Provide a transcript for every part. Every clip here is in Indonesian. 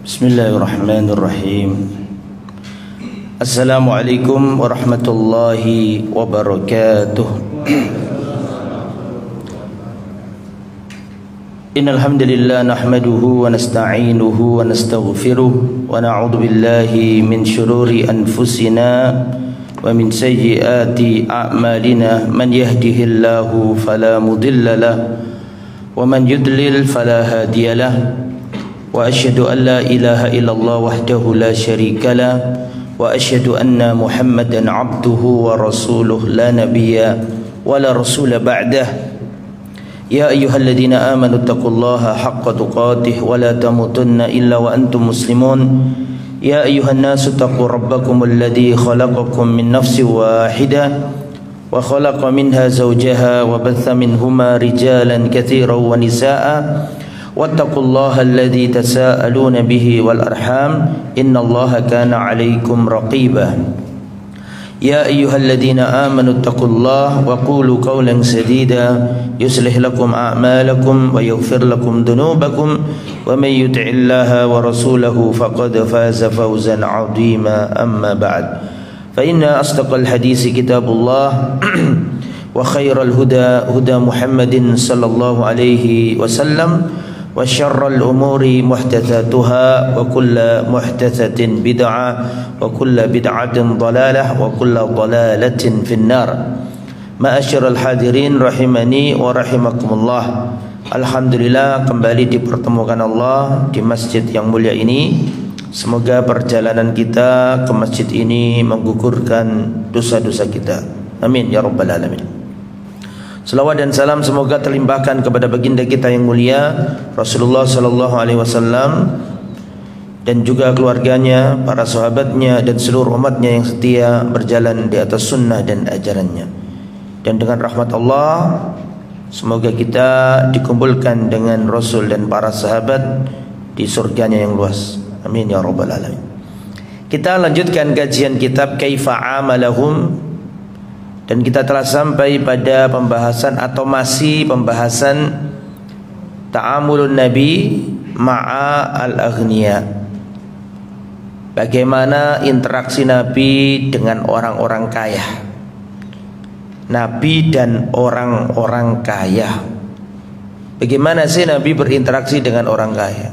Bismillahirrahmanirrahim. Assalamualaikum warahmatullahi wabarakatuh. Innal hamdalillah nahmaduhu wa nasta'inuhu wa nastaghfiruh wa na'udzu billahi min shururi anfusina wa min sayyiati a'malina. Man yahdihillahu fala mudilla lahu wa man yudlil fala hadiya lahu. Wa asyhadu an la ilaha illallah wahdahu la syarika lah wa asyhadu anna Muhammadan abduhu wa rasuluh la nabiyya wa la rasula ba'dah. Ya ayyuhalladzina amanu taqullaha haqqa tuqatih wa la tamutunna illa wa antum muslimun. Ya ayyuhan nasu taqu rabbakumul ladzi khalaqakum min nafsin wahidah wa khalaqa minha zawjaha wa batha minhuma rijalan katsiran wa nisaa'a. Wattaqullaha alladzi tasaaluna bihi wal arham innallaha kana 'alaikum raqiba. Ya ayyuhalladzina amanu taqullaha wa qulu qawlan sadida yuslih lakum a'malakum wa yaghfir lakum dhunubakum wa may yuti'illaha wa rasulahu faqad faza fawzan 'azima. Amma ba'd. Fa inna asdaqal hadisi kitabullah wa khairal huda huda Muhammadin sallallahu alaihi wasallam wa syarrul umuri muhdatsatuha wa kullu muhdatsatin bid'ah wa kullu bid'atin dhalalah wa kullu dhalalatin finnar. Ma'asyiral hadirin rahimani wa rahimakumullah. Alhamdulillah kembali dipertemukan Allah di masjid yang mulia ini. Semoga perjalanan kita ke masjid ini menggugurkan dosa-dosa kita. Amin ya rabbal alamin. Salawat dan salam semoga terlimpahkan kepada baginda kita yang mulia Rasulullah sallallahu alaihi wasallam dan juga keluarganya, para sahabatnya dan seluruh umatnya yang setia berjalan di atas sunnah dan ajarannya. Dan dengan rahmat Allah semoga kita dikumpulkan dengan Rasul dan para sahabat di surganya yang luas. Amin ya rabbal alamin. Kita lanjutkan kajian kitab Kaifa Amalahum. Dan kita telah sampai pada pembahasan atau masih pembahasan ta'amulun Nabi ma'a al-aghniya. Bagaimana interaksi Nabi dengan orang-orang kaya. Nabi dan orang-orang kaya. Bagaimana sih Nabi berinteraksi dengan orang kaya?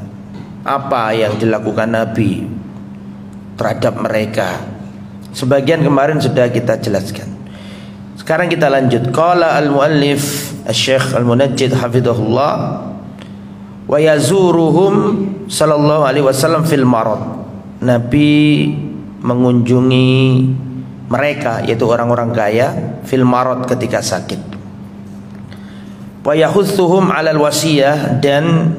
Apa yang dilakukan Nabi terhadap mereka? Sebagian kemarin sudah kita jelaskan. Sekarang kita lanjut. Qala al-muallif Asy-Syaikh Al-Munajjid hafizahullah wa yazuruhum sallallahu alaihi wasallam fil marad. Nabi mengunjungi mereka yaitu orang-orang kaya fil marad ketika sakit. Wa yahutsuhum 'alal wasiyah dan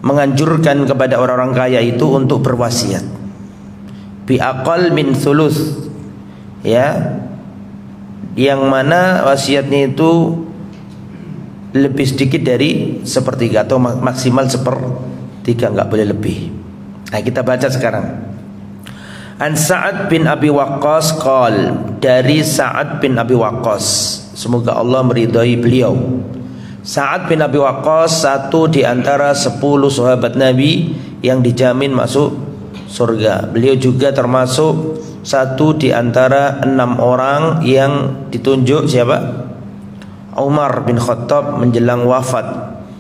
menganjurkan kepada orang-orang kaya itu untuk berwasiat. Bi aqal min thuluth, ya, yang mana wasiatnya itu lebih sedikit dari sepertiga atau maksimal sepertiga, nggak boleh lebih. Nah kita baca sekarang. An Sa'ad bin Abi Waqqas qal, dari Sa'ad bin Abi Waqqas, semoga Allah meridhai beliau. Sa'ad bin Abi Waqqas satu di antara 10 sahabat Nabi yang dijamin masuk surga. Beliau juga termasuk satu di antara 6 orang yang ditunjuk siapa? Umar bin Khattab menjelang wafat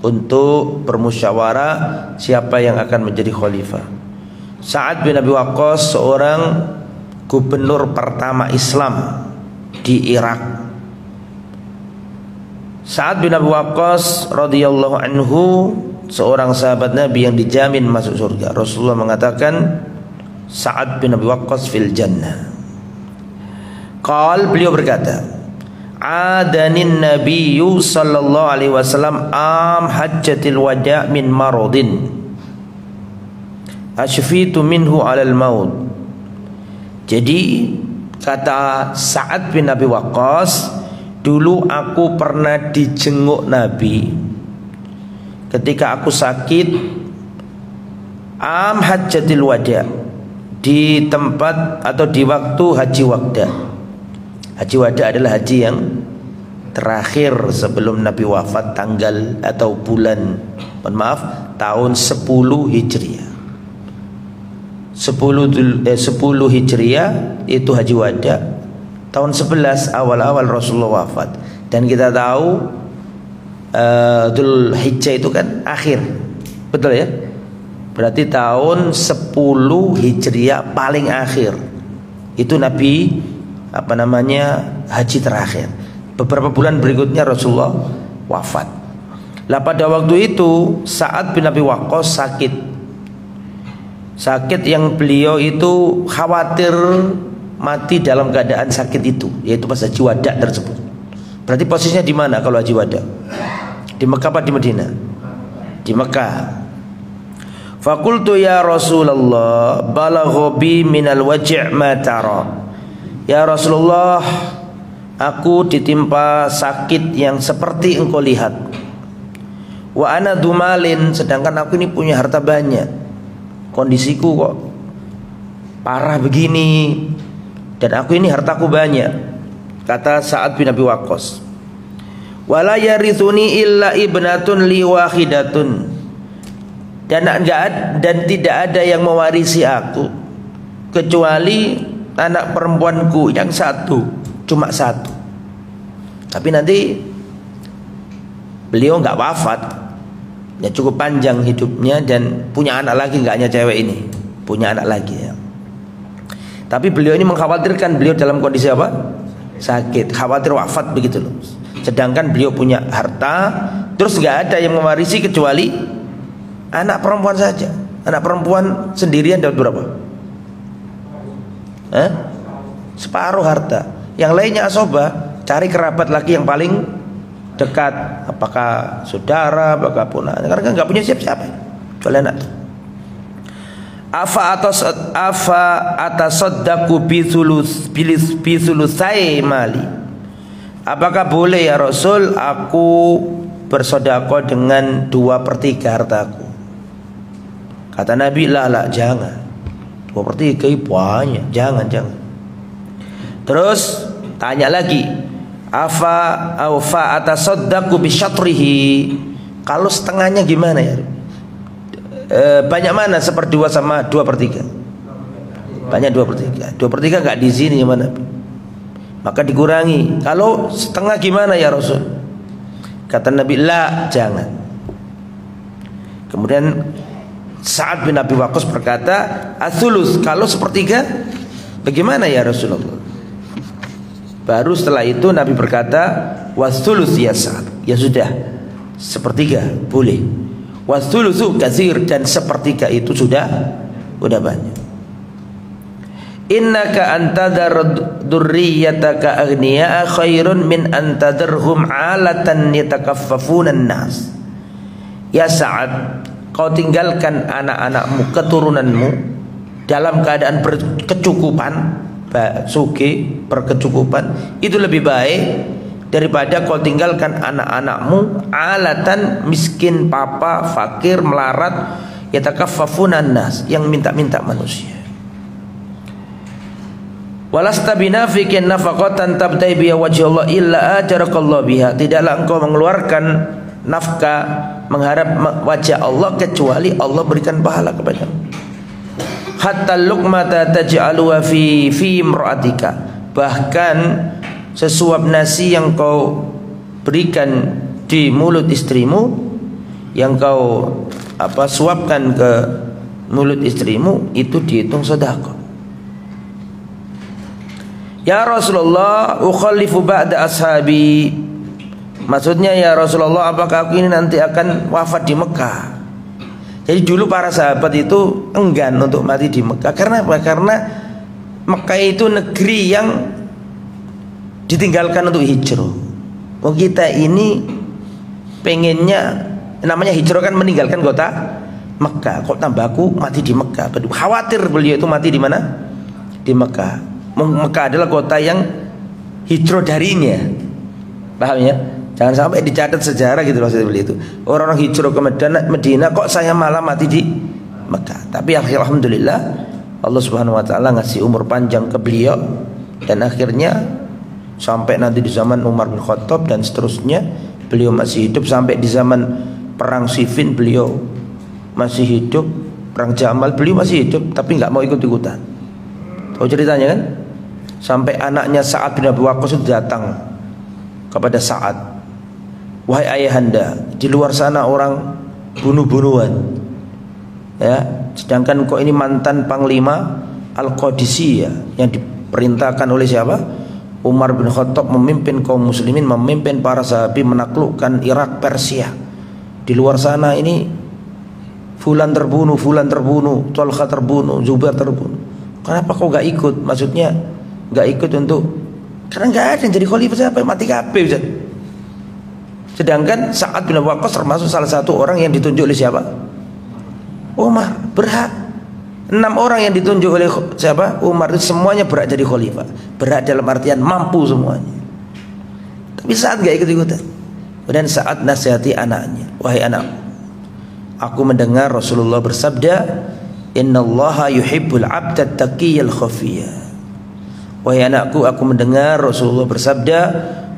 untuk bermusyawarah siapa yang akan menjadi khalifah. Sa'ad bin Abi Waqqas seorang gubernur pertama Islam di Irak. Sa'ad bin Abi Waqqas radhiyallahu anhu seorang sahabat Nabi yang dijamin masuk surga. Rasulullah mengatakan Sa'ad bin Abi Waqqas fil jannah. Qal, beliau berkata, Adanin nabiyyu sallallahu alaihi wasallam am hajjatil wada' min maradin ashfitu minhu alal maut. Jadi kata Sa'ad bin Abi Waqqas, dulu aku pernah dijenguk Nabi ketika aku sakit am hajjatil wada', di tempat atau di waktu haji wada. Haji wada adalah haji yang terakhir sebelum Nabi wafat, tanggal atau bulan, mohon maaf, tahun 10 Hijriah. 10 Hijriah itu Haji Wada. Tahun 11 awal-awal Rasulullah wafat. Dan kita tahu Dzul Hijjah itu kan akhir. Betul ya? Berarti tahun 10 Hijriah paling akhir. Itu Nabi haji terakhir. Beberapa bulan berikutnya Rasulullah wafat. Lah pada waktu itu Sa'ad bin Abi Waqqas sakit yang beliau itu khawatir mati dalam keadaan sakit itu, yaitu pas Haji Wada tersebut. Berarti posisinya di mana kalau Haji Wada? Di Mekah apa di Madinah? Di Mekah. Fakultu ya Rasulullah balagha bi minal waji' ma tara. Ya Rasulullah, aku ditimpa sakit yang seperti engkau lihat. Wa ana dumalin, sedangkan aku ini punya harta banyak. Kondisiku kok parah begini, dan aku ini hartaku banyak. Kata Sa'ad bin Abi Waqqas, wala yarithuni illa ibnatun li wahidatun. Dan tidak ada yang mewarisi aku kecuali anak perempuanku yang satu, cuma satu. Tapi nanti beliau nggak wafat, ya cukup panjang hidupnya dan punya anak lagi, nggak hanya cewek ini, punya anak lagi ya. Tapi beliau ini mengkhawatirkan beliau dalam kondisi apa? Sakit, khawatir wafat begitu loh. Sedangkan beliau punya harta, terus nggak ada yang mewarisi kecuali anak perempuan saja. Anak perempuan sendirian dapat berapa? Separuh harta. Yang lainnya asobah, cari kerabat lagi yang paling dekat, apakah saudara, apakah punah, karena kan nggak punya siapa-siapa kecuali anak. Afa atasaddaqu bi thulusai mali. Apakah boleh ya Rasul aku bersedekah dengan 2/3 hartaku? Kata Nabi, lah jangan. 2/3 banyak, jangan. Terus tanya lagi, afa atasaddaqu bi syatrihi. Kalau setengahnya gimana ya? Banyak mana 1/2 sama 2/3? Banyak 2/3. 2/3 enggak di sini gimana? Maka dikurangi. Kalau setengah gimana ya Rasul? Kata Nabi, la, jangan. Kemudian Sa'ad bin Abi Waqqas berkata, as-sulus, kalau 1/3 bagaimana ya Rasulullah? Baru setelah itu Nabi berkata, was-sulus ya Sa'ad. Ya sudah, 1/3 boleh. Was-sulusu katsir, dan 1/3 itu sudah banyak. Innaka antadar dzurriyyataka aghniya khairun min antadarhum 'alatan yatakaffafuna an-nas. Ya Sa'ad, kau tinggalkan anak-anakmu, keturunanmu dalam keadaan berkecukupan, berkecukupan, itu lebih baik daripada kau tinggalkan anak-anakmu alatan, miskin, papa, fakir, melarat, yatakaffafuna an-nas, yang minta-minta manusia. Walasta binafikin nafaqatan tabtai biha wajhallah illa ajarakallahu biha. Tidaklah engkau mengeluarkan nafkah mengharap wajah Allah kecuali Allah berikan pahala kepadamu. Hatta luqmata taj'aluha fi imra'atika. Bahkan sesuap nasi yang kau berikan di mulut istrimu, yang kau suapkan ke mulut istrimu, itu dihitung sedekah. Ya Rasulullah, ukhallifu ba'da ashabi. Maksudnya ya Rasulullah, apakah aku ini nanti akan wafat di Mekah? Jadi dulu para sahabat itu enggan untuk mati di Mekah. Karena apa? Karena Mekah itu negeri yang ditinggalkan untuk hijrah. Oh, kita ini pengennya, namanya hijrah kan meninggalkan kota Mekah. Kok tambah aku mati di Mekah? Khawatir beliau itu mati di mana? Di Mekah. Mekah adalah kota yang hijrah darinya. Paham ya? Jangan sampai dicatat sejarah gitu maksudnya beliau itu. Orang-orang hijrah ke Medina, kok saya malah mati di Mekah. Tapi alhamdulillah Allah Subhanahu wa taala ngasih umur panjang ke beliau, dan akhirnya sampai nanti di zaman Umar bin Khattab dan seterusnya beliau masih hidup, sampai di zaman perang Siffin beliau masih hidup, perang Jamal, beliau masih hidup tapi nggak mau ikut-ikutan. Tahu ceritanya kan? Sampai anaknya Sa'ad bin Abi Waqqas itu datang kepada Sa'ad, wahai ayahanda, di luar sana orang bunuh-bunuhan, ya, sedangkan kau ini mantan panglima Al-Qadisiyah yang diperintahkan oleh siapa? Umar bin Khattab, memimpin kaum muslimin, memimpin para sahabat menaklukkan Irak, Persia. Di luar sana ini Fulan terbunuh, Tolha terbunuh, Zubair terbunuh. Kenapa kau gak ikut? Maksudnya gak ikut untuk, karena gak ada yang jadi khalifah, siapa yang mati kabeh. Sedangkan Sa'ad bin Abi Waqqas termasuk salah satu orang yang ditunjuk oleh siapa? Umar, berhak. 6 orang yang ditunjuk oleh siapa? Umar, itu semuanya berhak jadi khalifah. Berhak dalam artian mampu semuanya. Tapi Sa'ad gak ikut-ikutan. Dan Sa'ad nasihati anaknya, wahai anakku, aku mendengar Rasulullah bersabda, innallaha yuhibbul 'abdat taqiyyal khafiyya. Wahai anakku, aku mendengar Rasulullah bersabda,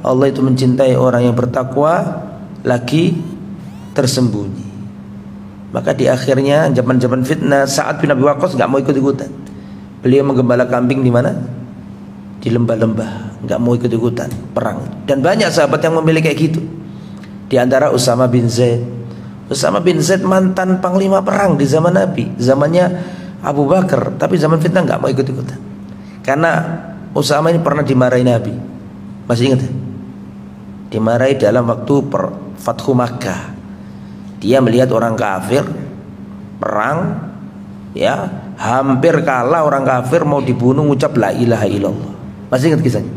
Allah itu mencintai orang yang bertakwa lagi tersembunyi. Maka di akhirnya zaman-zaman fitnah, Sa'ad bin Abi Waqqas enggak mau ikut-ikutan. Beliau menggembala kambing di mana? Di lembah-lembah, enggak mau ikut-ikutan perang. Dan banyak sahabat yang memilih kayak gitu. Di antara Usama bin Zaid. Usama bin Zaid mantan panglima perang di zaman Nabi, zamannya Abu Bakar, tapi zaman fitnah nggak mau ikut-ikutan. Karena Usama ini pernah dimarahi Nabi. Masih ingat ya? Dimarahi dalam waktu Fathu Makkah. Dia melihat orang kafir perang, ya, hampir kalah orang kafir, mau dibunuh, ngucap la ilaha illallah. Masih ingat kisahnya?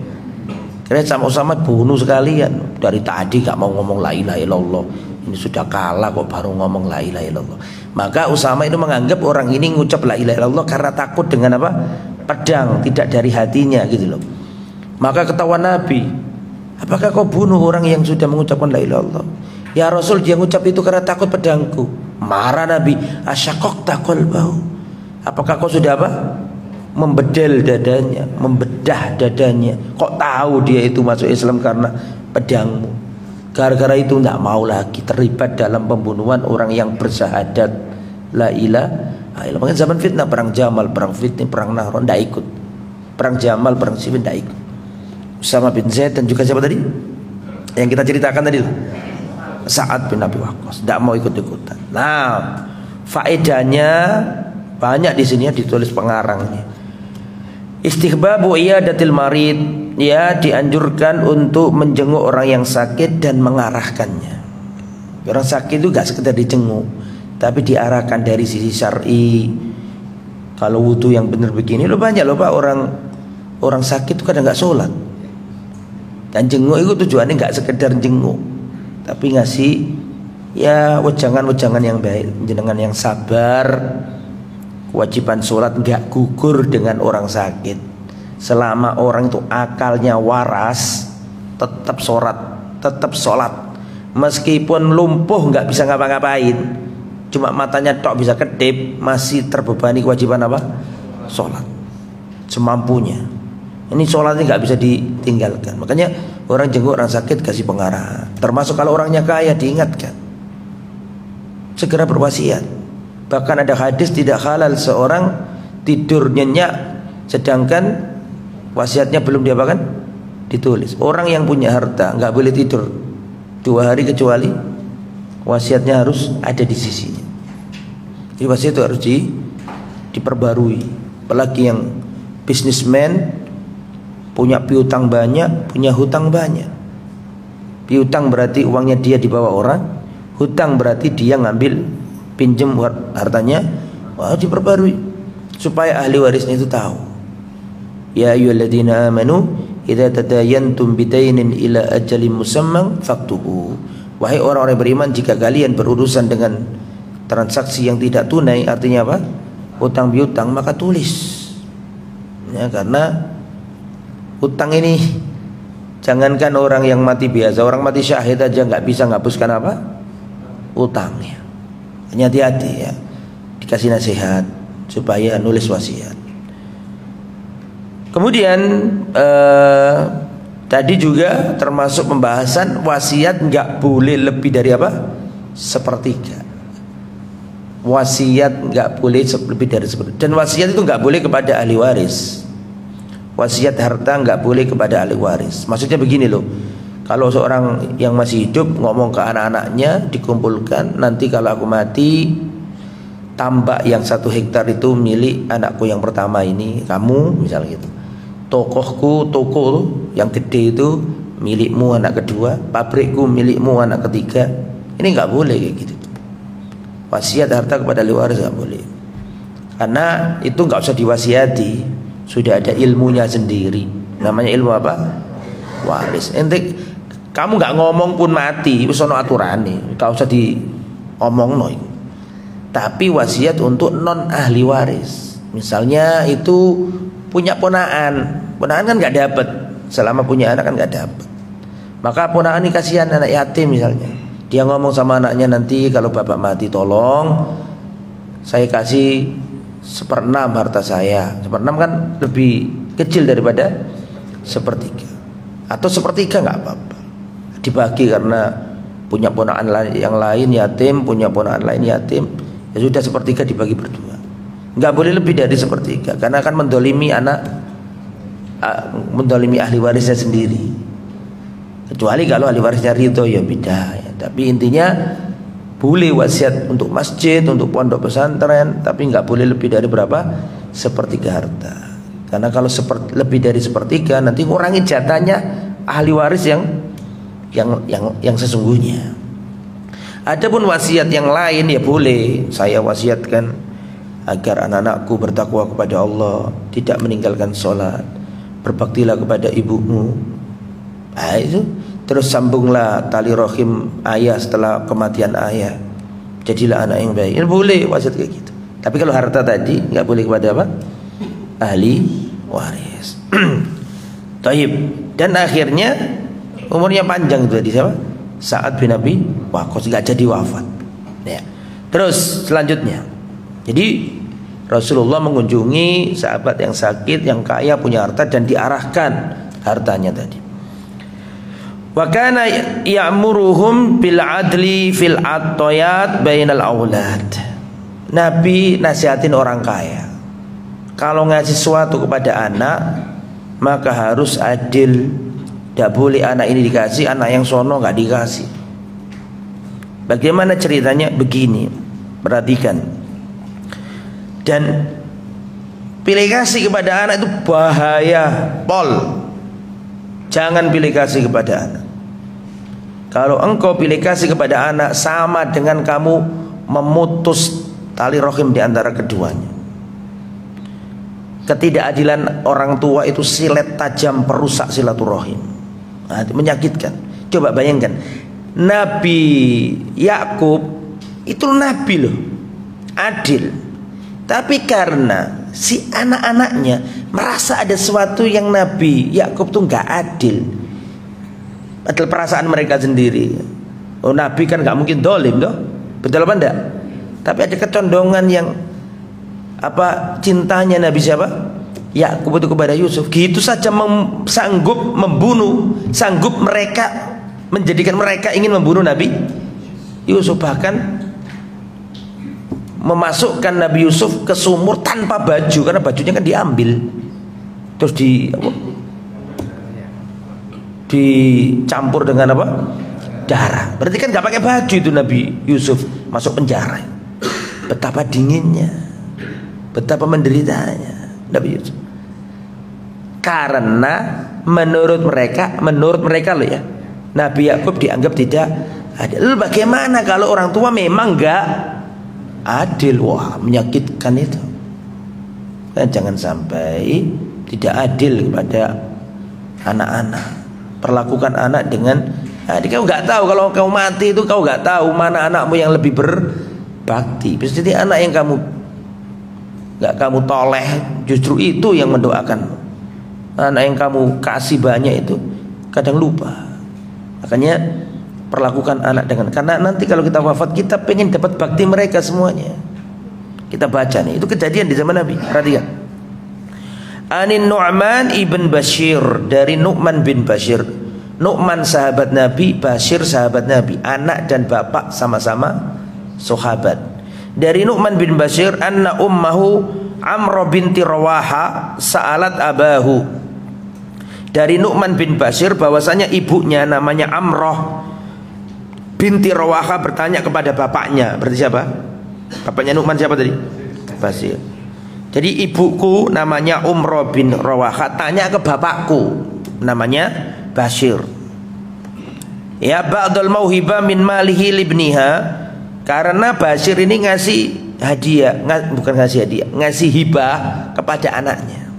Karena sama Usama bunuh sekalian. Dari tadi gak mau ngomong la ilaha illallah, ini sudah kalah kok baru ngomong la ilaha illallah. Maka Usama itu menganggap orang ini ngucap la ilaha illallah karena takut dengan apa? Pedang, tidak dari hatinya gitu loh. Maka ketahuan Nabi, apakah kau bunuh orang yang sudah mengucapkan la ilaha illallah? Ya Rasul, dia ngucap itu karena takut pedangku. Marah Nabi, asyaqaqta qalbahu. Apakah kau sudah apa? Membedel dadanya, membedah dadanya. Kok tahu dia itu masuk Islam karena pedangmu? Gara-gara itu tidak mau lagi terlibat dalam pembunuhan orang yang bersyahadat la ilaha illallah. Makanya zaman fitnah, perang Jamal, perang Fitnah, perang Nahron, tidak ikut. Perang Jamal, perang Siffin, tidak ikut. Usama bin Zaid dan juga siapa tadi? Yang kita ceritakan tadi, Sa'ad bin Abi Waqqas, tidak mau ikut-ikutan. Nah, faedahnya banyak di sini ya, ditulis pengarangnya. Istihbabu iyadatil marid, ya, dianjurkan untuk menjenguk orang yang sakit dan mengarahkannya. Orang sakit itu gak sekedar dijenguk, tapi diarahkan dari sisi syar'i. Kalau wudu yang benar begini, lo banyak loh Pak, orang sakit itu kadang gak sholat. Dan jenguk itu tujuannya gak sekedar jenguk, tapi ngasih ya wejangan-wejangan yang baik, jenengan yang sabar. Kewajiban sholat nggak gugur dengan orang sakit. Selama orang itu akalnya waras, tetap sholat. Meskipun lumpuh nggak bisa ngapa-ngapain, cuma matanya tok bisa kedip, masih terbebani kewajiban apa? Sholat semampunya. Ini sholatnya nggak bisa ditinggalkan. Makanya orang jenguk orang sakit kasih pengarahan. Termasuk kalau orangnya kaya diingatkan, segera berwasiat. Bahkan ada hadis tidak halal seorang tidur nyenyak sedangkan wasiatnya belum diapakan? Ditulis. Orang yang punya harta nggak boleh tidur 2 hari kecuali wasiatnya harus ada di sisinya. Jadi wasiat itu harus diperbarui. Apalagi yang bisnismen, punya piutang banyak, punya hutang banyak. Piutang berarti uangnya dia dibawa orang, hutang berarti dia ngambil pinjam hartanya, harus diperbarui supaya ahli warisnya itu tahu. Ya ayyuhalladzina amanu idza tadayantum bidainin ila ajalin musamman faktubu. Wahai orang-orang beriman, jika kalian berurusan dengan transaksi yang tidak tunai, artinya apa? Hutang piutang, maka tulis. Ya, karena hutang ini jangankan orang yang mati biasa, orang mati syahid aja nggak bisa ngapuskan apa? Hutangnya. Hati-hati ya, dikasih nasihat supaya nulis wasiat. Kemudian tadi juga termasuk pembahasan wasiat nggak boleh lebih dari apa? 1/3. wasiat nggak boleh lebih dari seperti, dan wasiat itu nggak boleh kepada ahli waris. Wasiat harta nggak boleh kepada ahli waris. Maksudnya begini loh, kalau seorang yang masih hidup ngomong ke anak-anaknya, dikumpulkan, nanti kalau aku mati, tambak yang 1 hektar itu milik anakku yang pertama ini, kamu misalnya gitu. Toko yang gede itu milikmu anak kedua, pabrikku milikmu anak ketiga. Ini nggak boleh kayak gitu. Wasiat harta kepada ahli waris nggak boleh, karena itu nggak usah diwasiati, sudah ada ilmunya sendiri. Namanya ilmu apa? Waris. Ente kamu nggak ngomong pun mati, wis ono aturane, nggak usah diomongno. Tapi wasiat untuk non ahli waris. Misalnya itu punya ponaan kan nggak dapat, selama punya anak kan nggak dapat. Maka ponaan ini kasihan, anak yatim misalnya. Dia ngomong sama anaknya, nanti kalau bapak mati tolong saya kasih 1/6 harta saya. 1/6 kan lebih kecil daripada 1/3. Atau 1/3 nggak apa-apa, dibagi karena punya ponaan yang lain yatim, punya ponaan lain yatim, ya sudah 1/3 dibagi berdua. Nggak boleh lebih dari 1/3, karena akan mendolimi mendolimi ahli warisnya sendiri. Kecuali kalau ahli warisnya ridho, ya beda ya. Tapi intinya boleh wasiat untuk masjid, untuk pondok pesantren, tapi nggak boleh lebih dari berapa? 1/3 harta. Karena kalau lebih dari 1/3 nanti ngurangi jatahnya ahli waris yang sesungguhnya. Adapun wasiat yang lain ya boleh. Saya wasiatkan agar anak-anakku bertakwa kepada Allah, tidak meninggalkan sholat, berbaktilah kepada ibumu. Nah, itu terus sambunglah tali rahim ayah setelah kematian ayah, jadilah anak yang baik. Ini boleh wasiat kayak gitu. Tapi kalau harta tadi nggak boleh kepada apa? Ahli waris. Taib. Dan akhirnya umurnya panjang itu tadi siapa? Sa'ad bin Abi Waqqas, nggak jadi wafat. Ya. Terus selanjutnya, jadi Rasulullah mengunjungi sahabat yang sakit, yang kaya, punya harta, dan diarahkan hartanya tadi. Wa kana ya'muruhum bil adli fil atayat bainal aulad. Nabi nasihatin orang kaya, kalau ngasih sesuatu kepada anak maka harus adil. Tidak boleh anak ini dikasih, anak yang sono nggak dikasih. Bagaimana ceritanya? Begini, perhatikan. Dan pilih kasih kepada anak itu bahaya, pol. Jangan pilih kasih kepada anak. Kalau engkau pilih kasih kepada anak, sama dengan kamu memutus tali rahim di antara keduanya. Ketidakadilan orang tua itu silet tajam, perusak silaturahim. Nah, menyakitkan. Coba bayangkan, Nabi Yakub itu nabi loh, adil. Tapi karena si anak-anaknya merasa ada sesuatu yang Nabi Yakub tuh nggak adil, padahal perasaan mereka sendiri. Oh, Nabi kan nggak mungkin dolim toh, betul apa enggak? Tapi ada kecondongan yang apa, cintanya Nabi siapa? Yakub itu kepada Yusuf. Gitu saja sanggup membunuh, sanggup mereka menjadikan mereka ingin membunuh Nabi Yusuf, bahkan memasukkan Nabi Yusuf ke sumur tanpa baju, karena bajunya kan diambil terus dicampur dengan apa? Darah. Berarti kan nggak pakai baju itu Nabi Yusuf masuk penjara. Betapa dinginnya, betapa menderitanya Nabi Yusuf. Karena menurut mereka loh ya, Nabi Yakub dianggap tidak adil. Lalu bagaimana kalau orang tua memang nggak adil? Wah, menyakitkan itu. Dan jangan sampai tidak adil kepada anak-anak. Perlakukan anak dengan kau nggak tahu, kalau kau mati itu kau nggak tahu mana anakmu yang lebih berbakti. Bisa jadi anak yang nggak kamu toleh, justru itu yang mendoakan. Anak yang kamu kasih banyak itu kadang lupa. Makanya perlakukan anak dengan, karena nanti kalau kita wafat kita pengen dapat bakti mereka semuanya. Kita baca nih, itu kejadian di zaman Nabi. Perhatikan. Anin Nu'man ibn Bashir, dari Nu'man bin Bashir. Nu'man sahabat Nabi, Bashir sahabat Nabi, anak dan bapak sama-sama sahabat. dari Nu'man bin Bashir anna ummahu Amr binti Rawaha sa'alat abahu. Dari Nu'man bin Bashir bahwasanya ibunya namanya Amrah binti Rawaha bertanya kepada bapaknya. Berarti siapa? Bapaknya Nu'man siapa tadi? Bashir. Jadi ibuku namanya Umrah bin Rawaha tanya ke bapakku namanya Bashir. Ya ba'dul mauhibah min malihi libniha, karena Bashir ini ngasih hadiah, bukan ngasih hadiah, ngasih hibah kepada anaknya.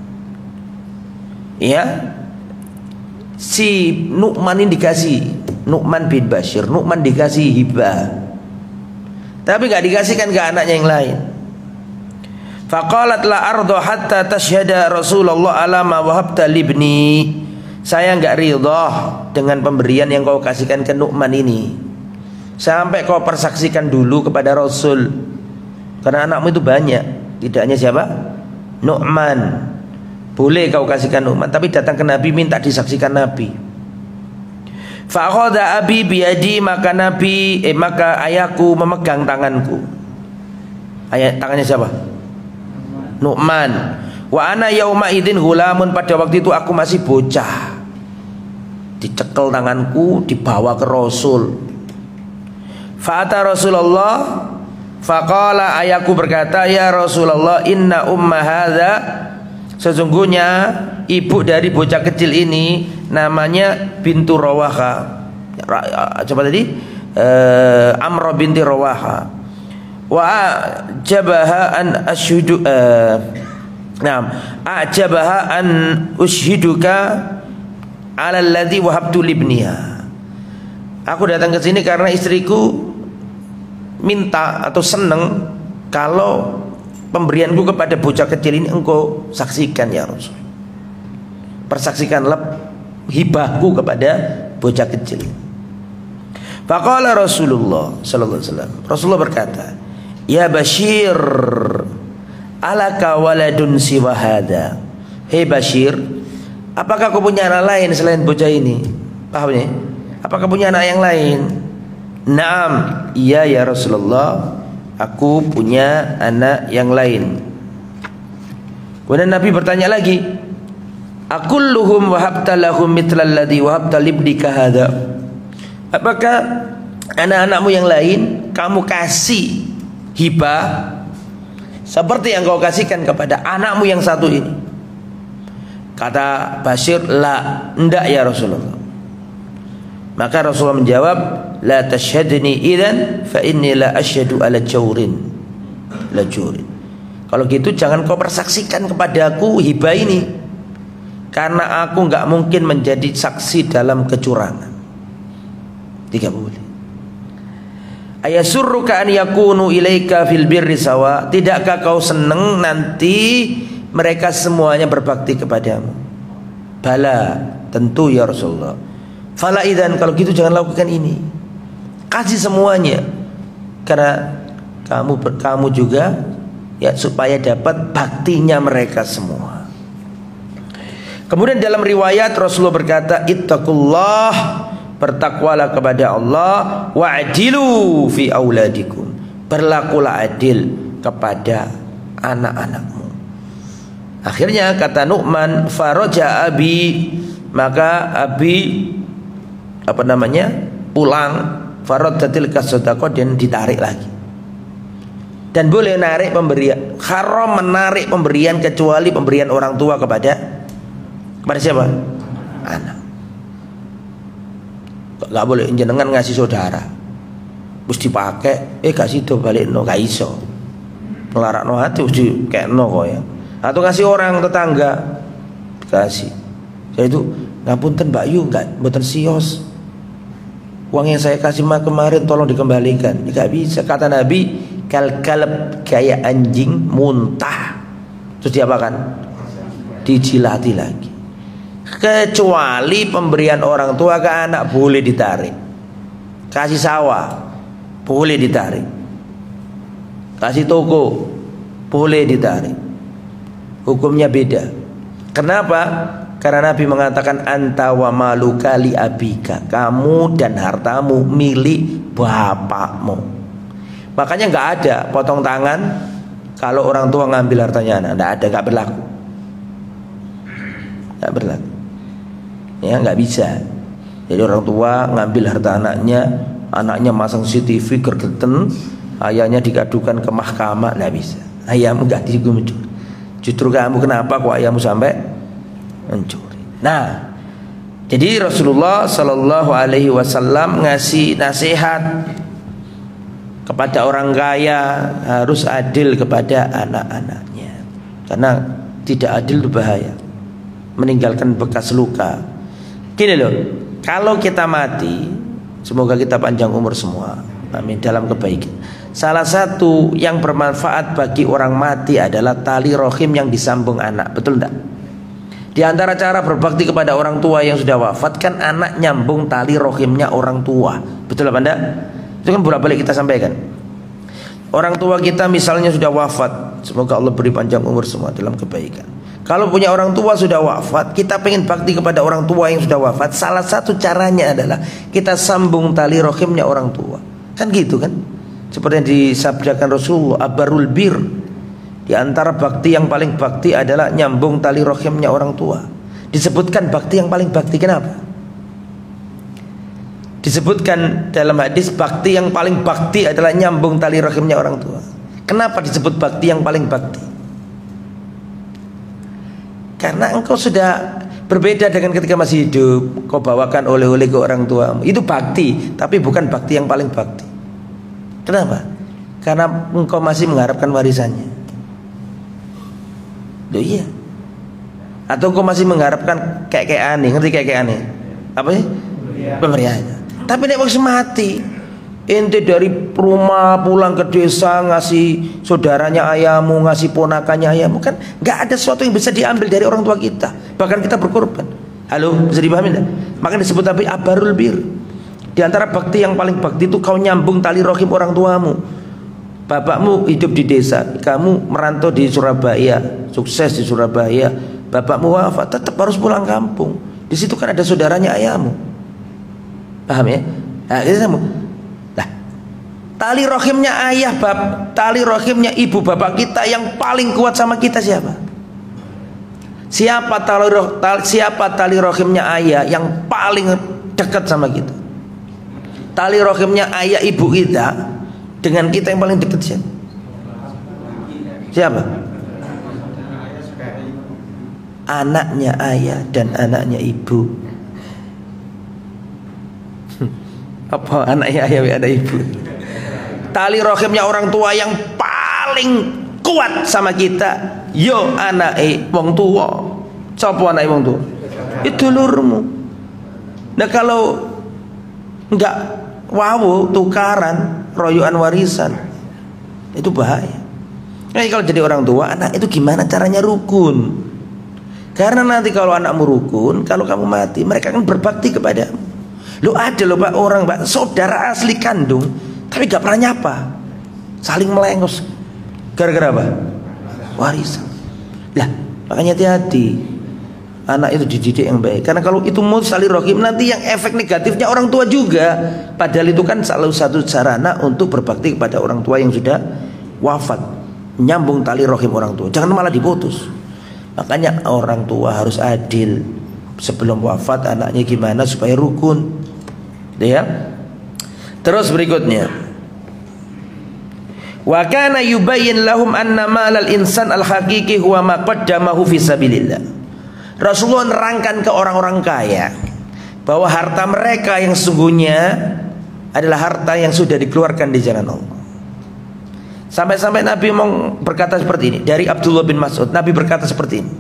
Ya, si Nu'man ini dikasih, Nu'man bin Bashir, Nu'man dikasih hibah, tapi nggak dikasihkan ke anaknya yang lain. Faqalat la ardo hatta tashhada Rasulullah ala ma wahabta libni. Saya nggak ridha dengan pemberian yang kau kasihkan ke Nu'man ini sampai kau persaksikan dulu kepada Rasul, karena anakmu itu banyak. Tidak hanya siapa? Nu'man. Boleh kau kasihkan Nu'man, tapi datang ke Nabi minta disaksikan Nabi. Fa'akhadha abi biyadi, maka maka ayahku memegang tanganku. Tangannya siapa? Nu'man. Wa ana yauma idzin gulamun, pada waktu itu aku masih bocah. Dicekel tanganku, dibawa ke Rasul. Fa'ata Rasulullah faqala, ayahku berkata, ya Rasulullah, inna umma hadza, sesungguhnya ibu dari bocah kecil ini namanya bintu Rawaha. Coba tadi Amrah binti Rawaha. Wa ajabaha an asyhudu ajabaha an ushiduka ala alladhi wahabtu libniha. Aku datang ke sini karena istriku minta atau seneng kalau pemberianku kepada bocah kecil ini engkau saksikan ya Rasul. Persaksikanlah hibahku kepada bocah kecil. Faqala Rasulullah sallallahu alaihi wasallam, Rasulullah berkata, ya Bashir, alaka waladun siwa hada. Hei Bashir, apakah kau punya anak lain selain bocah ini? Pahamnya? Apakah punya anak yang lain? Naam, iya ya Rasulullah, aku punya anak yang lain. Kemudian Nabi bertanya lagi, akulluhum wahabta lahum mithlal ladzi wahabta libdika hadza. Apakah anak-anakmu yang lain kamu kasih hibah seperti yang kau kasihkan kepada anakmu yang satu ini? Kata Bashir, la, enggak ya Rasulullah. Maka Rasulullah menjawab, la tashhadni idzan fa inni la asyhadu ala jawrin la jurin. Kalau gitu jangan kau persaksikan kepadaku hibah ini, karena aku enggak mungkin menjadi saksi dalam kecurangan. Tidak boleh. Ayasurruka an yakunu ilaika fil birri sawa, tidakkah kau senang nanti mereka semuanya berbakti kepadamu? Bala, tentu ya Rasulullah. Fala idzan, kalau gitu jangan lakukan ini. Kasih semuanya, karena kamu juga ya, supaya dapat baktinya mereka semua. Kemudian dalam riwayat Rasulullah berkata, ittaqullah, bertakwalah kepada Allah, wa'dilu fi auladikum, berlakulah adil kepada anak-anakmu. Akhirnya kata Nu'man, faraja abi, maka abi pulang, faradatil kasadaqah, dan ditarik lagi. Dan boleh narik pemberian, haram menarik pemberian kecuali pemberian orang tua kepada siapa? Anak. Gak boleh jenengan ngasih saudara terus dipakai gak sido balik no, gak iso ngelarak no hati terus kayak no kok ya. Atau ngasih orang tetangga dikasih, saya itu ngapunten Mbak Yu, nggak mboten sios, uang yang saya kasih kemarin tolong dikembalikan. Nggak bisa, kata Nabi, kalb kayak anjing muntah terus diapakan? Dijilati lagi. Kecuali pemberian orang tua ke anak boleh ditarik. Kasih sawah boleh ditarik, kasih toko boleh ditarik. Hukumnya beda. Kenapa? Karena Nabi mengatakan anta wa maluka li abika, kamu dan hartamu milik bapakmu. Makanya nggak ada potong tangan kalau orang tua ngambil hartanya anak, nggak ada, nggak berlaku, nggak berlaku. Ya nggak bisa. Jadi orang tua ngambil harta anaknya, anaknya masang CCTV gergeten, ayahnya dikadukan ke mahkamah, nggak bisa. Ayahmu nggak mencuri. Justru kamu kenapa kok ayahmu sampai mencuri? Nah, jadi Rasulullah Shallallahu Alaihi Wasallam ngasih nasihat kepada orang kaya harus adil kepada anak-anaknya, karena tidak adil itu bahaya, meninggalkan bekas luka. Gini loh, kalau kita mati, semoga kita panjang umur semua, amin, dalam kebaikan. Salah satu yang bermanfaat bagi orang mati adalah tali rohim yang disambung anak, betul enggak? Di antara cara berbakti kepada orang tua yang sudah wafat kan anak nyambung tali rohimnya orang tua, betul apa enggak? Itu kan bolak-balik kita sampaikan. Orang tua kita misalnya sudah wafat, semoga Allah beri panjang umur semua dalam kebaikan. Kalau punya orang tua sudah wafat, kita pengen bakti kepada orang tua yang sudah wafat, salah satu caranya adalah kita sambung tali rohimnya orang tua. Kan gitu kan? Seperti yang disabdakan Rasulullah, abarul bir, di antara bakti yang paling bakti adalah nyambung tali rohimnya orang tua. Disebutkan bakti yang paling bakti, kenapa? Disebutkan dalam hadis bakti yang paling bakti adalah nyambung tali rohimnya orang tua. Kenapa disebut bakti yang paling bakti? Karena engkau sudah berbeda dengan ketika masih hidup. Kau bawakan oleh-oleh ke orang tuamu, itu bakti, tapi bukan bakti yang paling bakti. Kenapa? Karena engkau masih mengharapkan warisannya. Loh iya. Atau engkau masih mengharapkan kekek aneh, ngerti kekek aneh? Apa sih? Pemberiannya. Tapi nek wis mati, ente dari rumah pulang ke desa ngasih saudaranya ayahmu, ngasih ponakannya ayahmu, kan nggak ada sesuatu yang bisa diambil dari orang tua kita. Bahkan kita berkorban. Halo, bisa dipahami enggak? Maka disebut tapi abarul bir. Di antara bakti yang paling bakti itu kau nyambung tali rohim orang tuamu. Bapakmu hidup di desa, kamu merantau di Surabaya, sukses di Surabaya. Bapakmu wafat, tetap harus pulang kampung. Di situ kan ada saudaranya ayahmu. Paham ya? Nah, itu sama. Tali rohimnya ayah, tali rohimnya ibu bapak kita yang paling kuat sama kita siapa? Siapa tali rohimnya ayah yang paling dekat sama kita? Tali rohimnya ayah ibu kita dengan kita yang paling dekat siapa? Siapa? Anaknya ayah dan anaknya ibu. Apa anaknya ayah dan ibu? Tali rohimnya orang tua yang paling kuat sama kita, yo anake wong tua. Sapa anake wong tua? Itu dulurmu. Nah kalau enggak wawu tukaran royoan warisan, itu bahaya. Nah, kalau jadi orang tua, anak itu gimana caranya rukun? Karena nanti kalau anakmu rukun, kalau kamu mati, mereka akan berbakti kepadamu. Lo ada loh pak orang pak saudara asli kandung tapi gak pernah nyapa, saling melengos, gara-gara apa? Warisan. Lah makanya hati-hati, anak itu dididik yang baik. Karena kalau itu mau saling rohim, nanti yang efek negatifnya orang tua juga. Padahal itu kan salah satu sarana untuk berbakti kepada orang tua yang sudah wafat, nyambung tali rohim orang tua, jangan malah diputus. Makanya orang tua harus adil. Sebelum wafat anaknya gimana supaya rukun, ya. Terus berikutnya, wa kana yubayyin lahum anna malal insan al haqiqi huwa ma qaddamahu fi sabilillah. Rasulullah nerangkan ke orang-orang kaya bahwa harta mereka yang sesungguhnya adalah harta yang sudah dikeluarkan di jalan Allah. Sampai-sampai Nabi berkata seperti ini dari Abdullah bin Mas'ud. Nabi berkata seperti ini,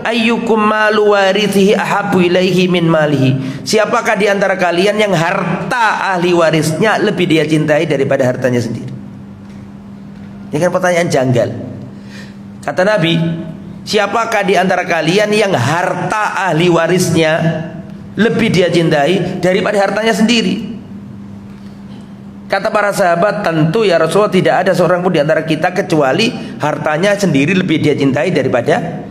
ayyukum malu warithihi ahabbu ilaihi min malihi. Siapakah di antara kalian yang harta ahli warisnya lebih dia cintai daripada hartanya sendiri? Ini kan pertanyaan janggal. Kata Nabi, siapakah di antara kalian yang harta ahli warisnya lebih dia cintai daripada hartanya sendiri? Kata para sahabat, tentu ya Rasulullah, tidak ada seorang pun di antara kita kecuali hartanya sendiri lebih dia cintai daripada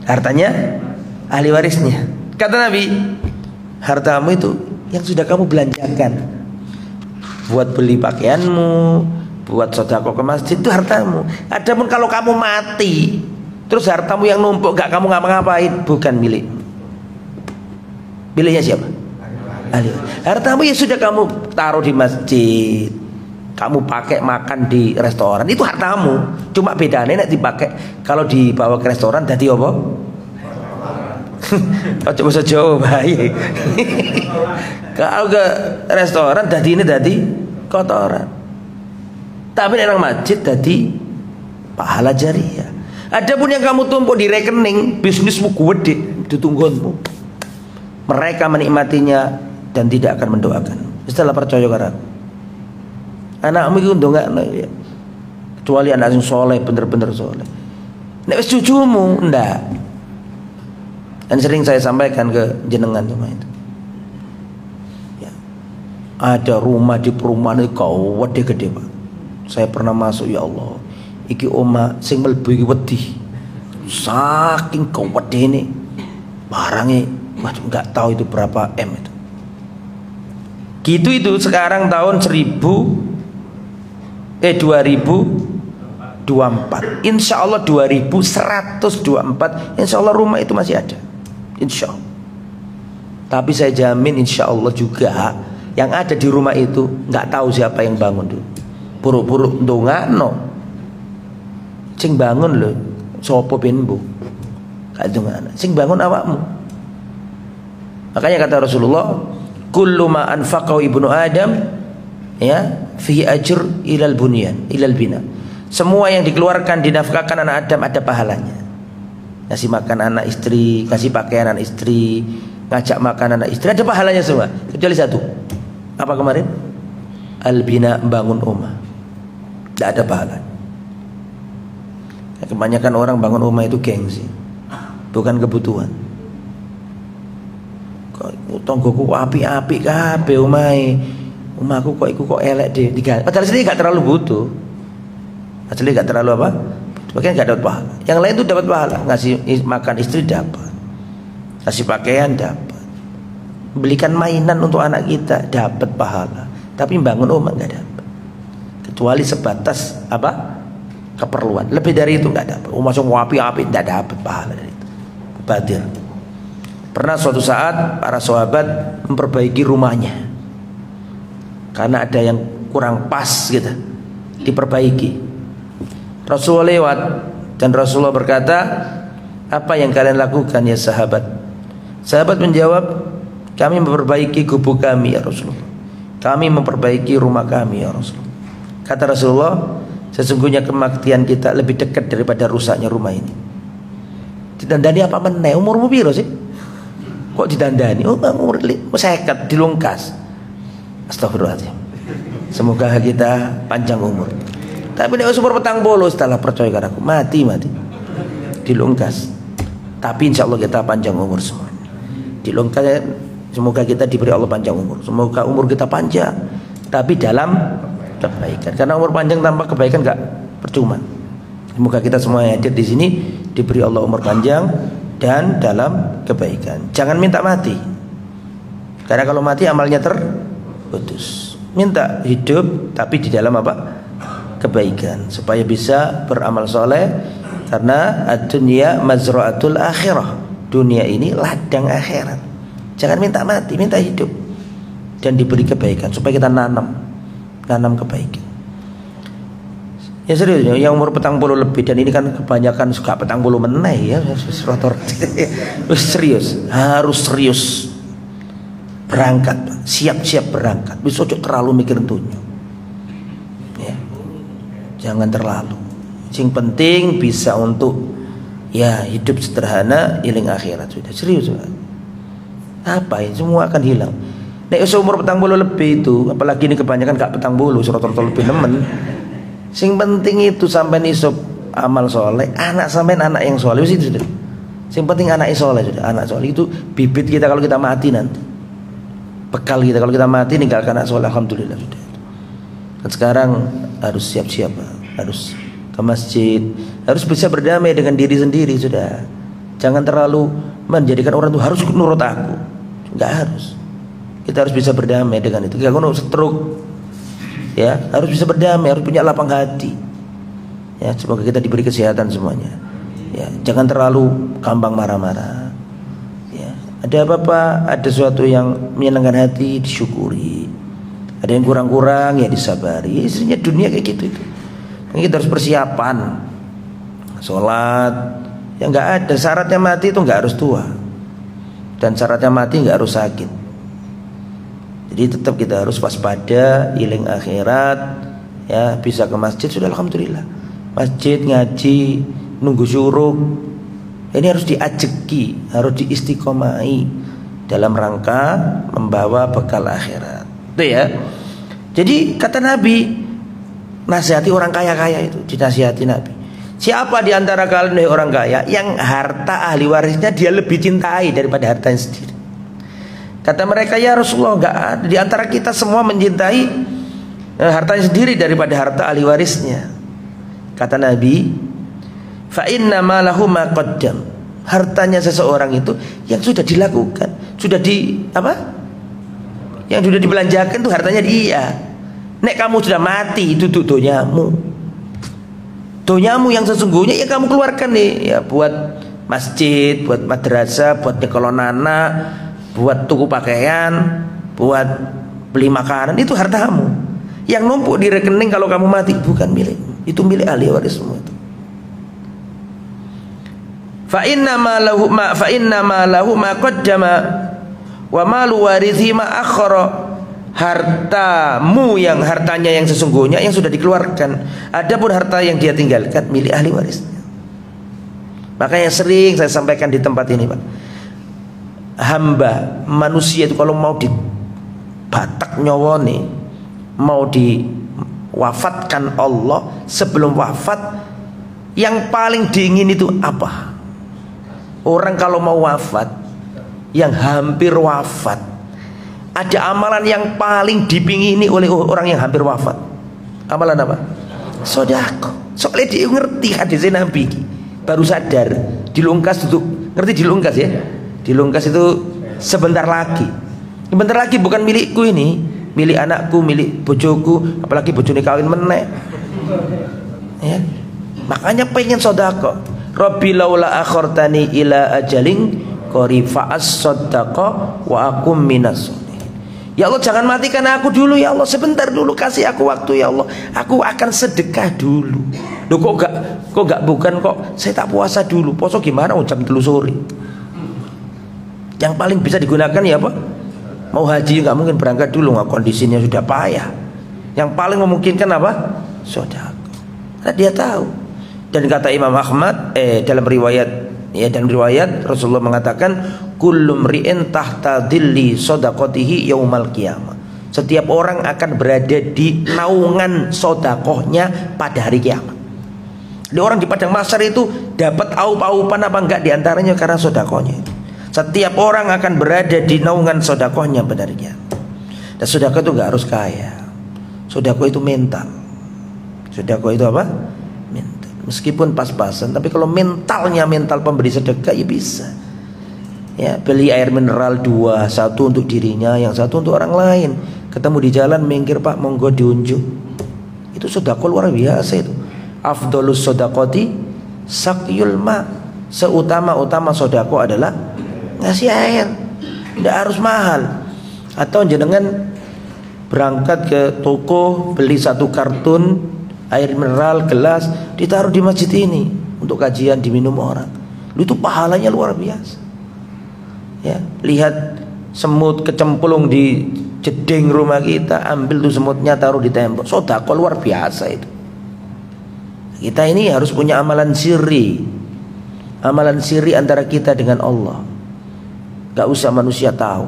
hartanya ahli warisnya. Kata Nabi, hartamu itu yang sudah kamu belanjakan. buat beli pakaianmu, buat sedekah ke masjid, itu hartamu. Adapun kalau kamu mati, terus hartamu yang numpuk gak kamu ngapa-ngapain, bukan milik. Miliknya siapa? Ahli. Hartamu ya sudah kamu taruh di masjid, kamu pakai makan di restoran, itu hartamu. Cuma bedanya nek dipakai kalau dibawa ke restoran tadi apa? Ojo basa Jawa bae. Kalau ke restoran tadi ini tadi kotoran. Tapi nek nang masjid tadi pahala jariah. Adapun yang kamu tumpuk di rekening, bisnismu gede ditunggonmu. Mereka menikmatinya dan tidak akan mendoakan. Setelah percaya karo anakmu itu ndongakno ya. Kecuali anak sing soleh, bener-bener soleh. Nek wis cucumu ndak. Dan sering saya sampaikan ke jenengan cuma itu. Ya. Ada rumah di perumahan itu gede Pak. Saya pernah masuk, ya Allah. Iki oma sing mlebu iki wedi. Saking gedene barangnya, waduh enggak tahu itu berapa M itu. Gitu itu sekarang tahun 2024. Insya Allah 2124. Insya Allah rumah itu masih ada. Insya Allah. Tapi saya jamin insya Allah juga yang ada di rumah itu nggak tahu siapa yang bangun dulu. Buruk-buruk ndongakno. Sing bangun lho, sapa benbu? Gak ndongakno. Sing bangun awakmu. Makanya kata Rasulullah, kullu ma anfaqahu ibnu Adam ya fi ajr ilal bunyan ilal bina. Semua yang dikeluarkan dinafkahkan anak Adam ada pahalanya. Kasih makan anak istri, kasih pakaian anak istri, ngajak makan anak istri, ada pahalanya semua. Kecuali satu. Apa kemarin? Al-bina, bangun rumah. Tidak ada pahala. Kebanyakan orang bangun rumah itu gengsi, bukan kebutuhan. Tonggoku api-api kabeh omahe. Omahku kok iku kok elek deh. Padahal sini gak terlalu butuh. Asli gak terlalu apa? Bagian gak dapat pahala. Yang lain itu dapat pahala. Ngasih makan istri dapat, kasih pakaian dapat, belikan mainan untuk anak kita dapat pahala. Tapi bangun rumah gak dapat. Kecuali sebatas apa? Keperluan. Lebih dari itu gak dapat. Langsung api-api gak dapat pahala dari itu. Batil. Pernah suatu saat para sahabat memperbaiki rumahnya karena ada yang kurang pas gitu, diperbaiki. Rasulullah lewat dan Rasulullah berkata, apa yang kalian lakukan ya sahabat? Sahabat menjawab, kami memperbaiki gubuk kami ya Rasulullah, kami memperbaiki rumah kami ya Rasulullah. Kata Rasulullah, sesungguhnya kematian kita lebih dekat daripada rusaknya rumah ini. Ditandani apa meneh? Umurmu piro sih? Kok ditandani? Oh umur 50 dilungkas. Astagfirullahaladzim. Semoga kita panjang umur. Tapi nek umur 40 setelah percaya karo aku, mati dilungkas. Tapi insya Allah kita panjang umur semua. Dilungkas, semoga kita diberi Allah panjang umur. Semoga umur kita panjang tapi dalam kebaikan. Karena umur panjang tanpa kebaikan enggak percuma. Semoga kita semua yang hadir di sini diberi Allah umur panjang dan dalam kebaikan. Jangan minta mati. Karena kalau mati amalnya terputus. Minta hidup tapi di dalam apa? Kebaikan, supaya bisa beramal soleh. Karena ad-dunya mazra'atul akhirah. Dunia ini ladang akhirat. Jangan minta mati, minta hidup dan diberi kebaikan supaya kita nanam kebaikan. Ya serius, yang umur 40 lebih dan ini kan kebanyakan suka 40 meneh ya, serius, harus serius berangkat, siap-siap berangkat. Bisa ojo terlalu mikir dunia. Ya. Jangan terlalu. Yang penting bisa untuk ya hidup sederhana, iling akhirat sudah. Serius. Apa ya, semua akan hilang. Nek umur 40 lebih itu, apalagi ini kebanyakan gak 40, rata-rata lebih nemen. Sing penting itu sampai nisab amal soleh, anak sampai anak yang soleh itu sudah. Sing penting anak yang soleh sudah, anak soleh itu bibit kita kalau kita mati nanti. Bekal kita kalau kita mati ninggalkan anak soleh, alhamdulillah sudah. Dan sekarang harus siap-siap, harus ke masjid, harus bisa berdamai dengan diri sendiri sudah. Jangan terlalu menjadikan orang itu harus nurut aku. Enggak harus. Kita harus bisa berdamai dengan itu. Kita kalau stroke Ya, harus bisa berdamai, harus punya lapang hati. Ya, semoga kita diberi kesehatan semuanya. Ya, jangan terlalu gampang marah-marah. Ya, ada apa-apa, ada sesuatu yang menyenangkan hati disyukuri. Ada yang kurang-kurang ya disabari. Isinya dunia kayak gitu itu. Kita harus persiapan. Sholat, ya nggak ada syaratnya mati itu nggak harus tua. Dan syaratnya mati nggak harus sakit. Jadi tetap kita harus waspada, iling akhirat, ya bisa ke masjid sudah alhamdulillah. Masjid ngaji, nunggu syuruk, ini harus diajeki, harus diistiqomai dalam rangka membawa bekal akhirat. Itu ya. Jadi kata Nabi, nasihati orang kaya-kaya itu, dinasihati Nabi. Siapa di antara kalian orang kaya yang harta ahli warisnya dia lebih cintai daripada hartanya sendiri? Kata mereka, ya Rasulullah, enggak ada di antara kita semua mencintai hartanya sendiri daripada harta ahli warisnya. Kata Nabi, fa inna ma lahu ma qaddam. Hartanya seseorang itu yang sudah dilakukan, sudah yang sudah dibelanjakan itu hartanya dia. Nek kamu sudah mati itu donyamu. Donyamu yang sesungguhnya yang kamu keluarkan nih, ya buat masjid, buat madrasah, buat nyekolon anak, buat tuku pakaian, buat beli makanan, itu hartamu. Yang numpuk di rekening kalau kamu mati bukan milikmu, itu milik ahli warismu itu. Fa inna ma lahu ma qaddama wa malu warithi ma akhara. Hartamu yang hartanya yang sesungguhnya yang sudah dikeluarkan. Adapun harta yang dia tinggalkan milik ahli warisnya. Makanya sering saya sampaikan di tempat ini, Pak. Hamba manusia itu kalau mau dibatak nyawone, mau diwafatkan Allah, sebelum wafat yang paling diingin itu apa? Orang kalau mau wafat, yang hampir wafat, ada amalan yang paling dipingini oleh orang yang hampir wafat. Amalan apa? Sedekah. Soalnya dia ngerti hadis Nabi, baru sadar dilungkas itu, ngerti dilungkas ya? Dilungkas itu sebentar lagi. Sebentar lagi bukan milikku ini, milik anakku, milik bojoku, apalagi bojone kawin meneh. Ya. Makanya pengen sedekah. Rabbi laula akhartani ila ajalin qarib fa as-saddaqa wa akum minas. Ya Allah, jangan matikan aku dulu ya Allah, sebentar dulu, kasih aku waktu ya Allah, aku akan sedekah dulu. Loh kok bukan kok saya tak puasa dulu. Puasa gimana jam 3 sore? Yang paling bisa digunakan ya apa? Mau haji nggak mungkin berangkat dulu, nggak, kondisinya sudah payah. Yang paling memungkinkan apa? Sedekah. Karena dia tahu. Dan kata Imam Ahmad dalam riwayat Rasulullah mengatakan kullum ri'in tahta dhilli shadaqatihi yaumal qiyamah. Setiap orang akan berada di naungan sedekahnya pada hari kiamat. Di orang di padang mahsyar itu dapat aup-aupan apa enggak diantaranya karena sedekahnya. Setiap orang akan berada di naungan sedekahnya pada hari kiamat. Dan sedekah itu enggak harus kaya. Sedekah itu mental. Sedekah itu apa? Mental. Meskipun pas-pasan, tapi kalau mentalnya mental pemberi sedekah ya bisa. Ya, beli air mineral 2, satu untuk dirinya, yang satu untuk orang lain. Ketemu di jalan, minggir Pak, monggo diunjuk. Itu sedekah luar biasa itu. Afdhalus shadaqati saqyul ma. Seutama-utama sedekah adalah ngasih air. Tidak harus mahal. Atau jenengan berangkat ke toko, beli 1 kartun air mineral gelas, ditaruh di masjid ini untuk kajian, diminum orang. Itu pahalanya luar biasa. Ya, lihat semut kecemplung di jeding rumah kita, ambil tuh semutnya, taruh di tembok. Sedekah luar biasa itu. Kita ini harus punya amalan sirri. Amalan sirri antara kita dengan Allah. Gak usah manusia tahu.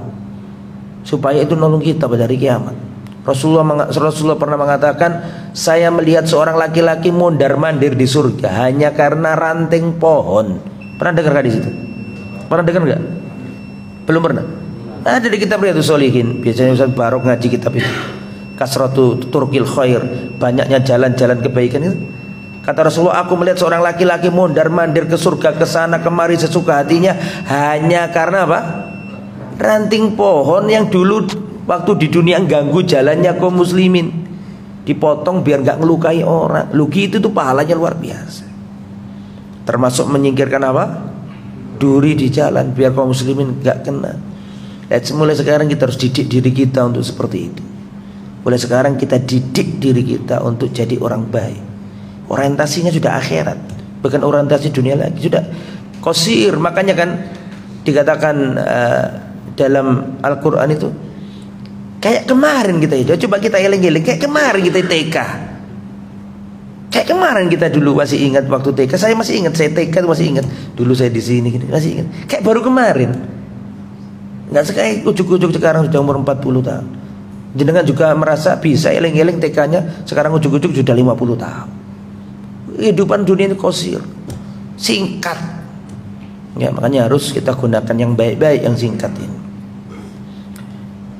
Supaya itu nolong kita pada hari kiamat. Rasulullah pernah mengatakan, saya melihat seorang laki-laki mondar-mandir di surga hanya karena ranting pohon. Pernah dengar gak di situ? Pernah dengar gak? Belum pernah. Ada di kitab Riyadhus Shalihin. Biasanya Ustaz Barok ngaji kitab itu. Kasratu turqil khair, banyaknya jalan-jalan kebaikan itu. Kata Rasulullah, aku melihat seorang laki-laki mondar-mandir ke surga, ke sana kemari sesuka hatinya hanya karena apa? Ranting pohon yang dulu waktu di dunia ganggu jalannya kaum muslimin. dipotong biar nggak ngelukai orang. Lugi itu tuh pahalanya luar biasa. Termasuk menyingkirkan apa? Duri di jalan biar kaum muslimin nggak kena. Mulai sekarang kita harus didik diri kita untuk seperti itu. Mulai sekarang kita didik diri kita untuk jadi orang baik. Orientasinya sudah akhirat, bukan orientasi dunia lagi. Sudah qasir. Makanya kan dikatakan dalam Al-Quran itu, kayak kemarin kita hidup. Coba kita eling-eling, kayak kemarin kita TK. Kayak kemarin kita dulu masih ingat waktu TK. Saya masih ingat, saya TK itu masih ingat. Dulu saya di sini masih ingat. Kayak baru kemarin. Nggak sekali ujuk-ujuk sekarang sudah umur 40 tahun. Jenengan juga merasa bisa eling-eling TK-nya, sekarang ujuk-ujuk sudah 50 tahun. Kehidupan dunia ini qasir, singkat. Ya, makanya harus kita gunakan yang baik-baik, yang singkat ini.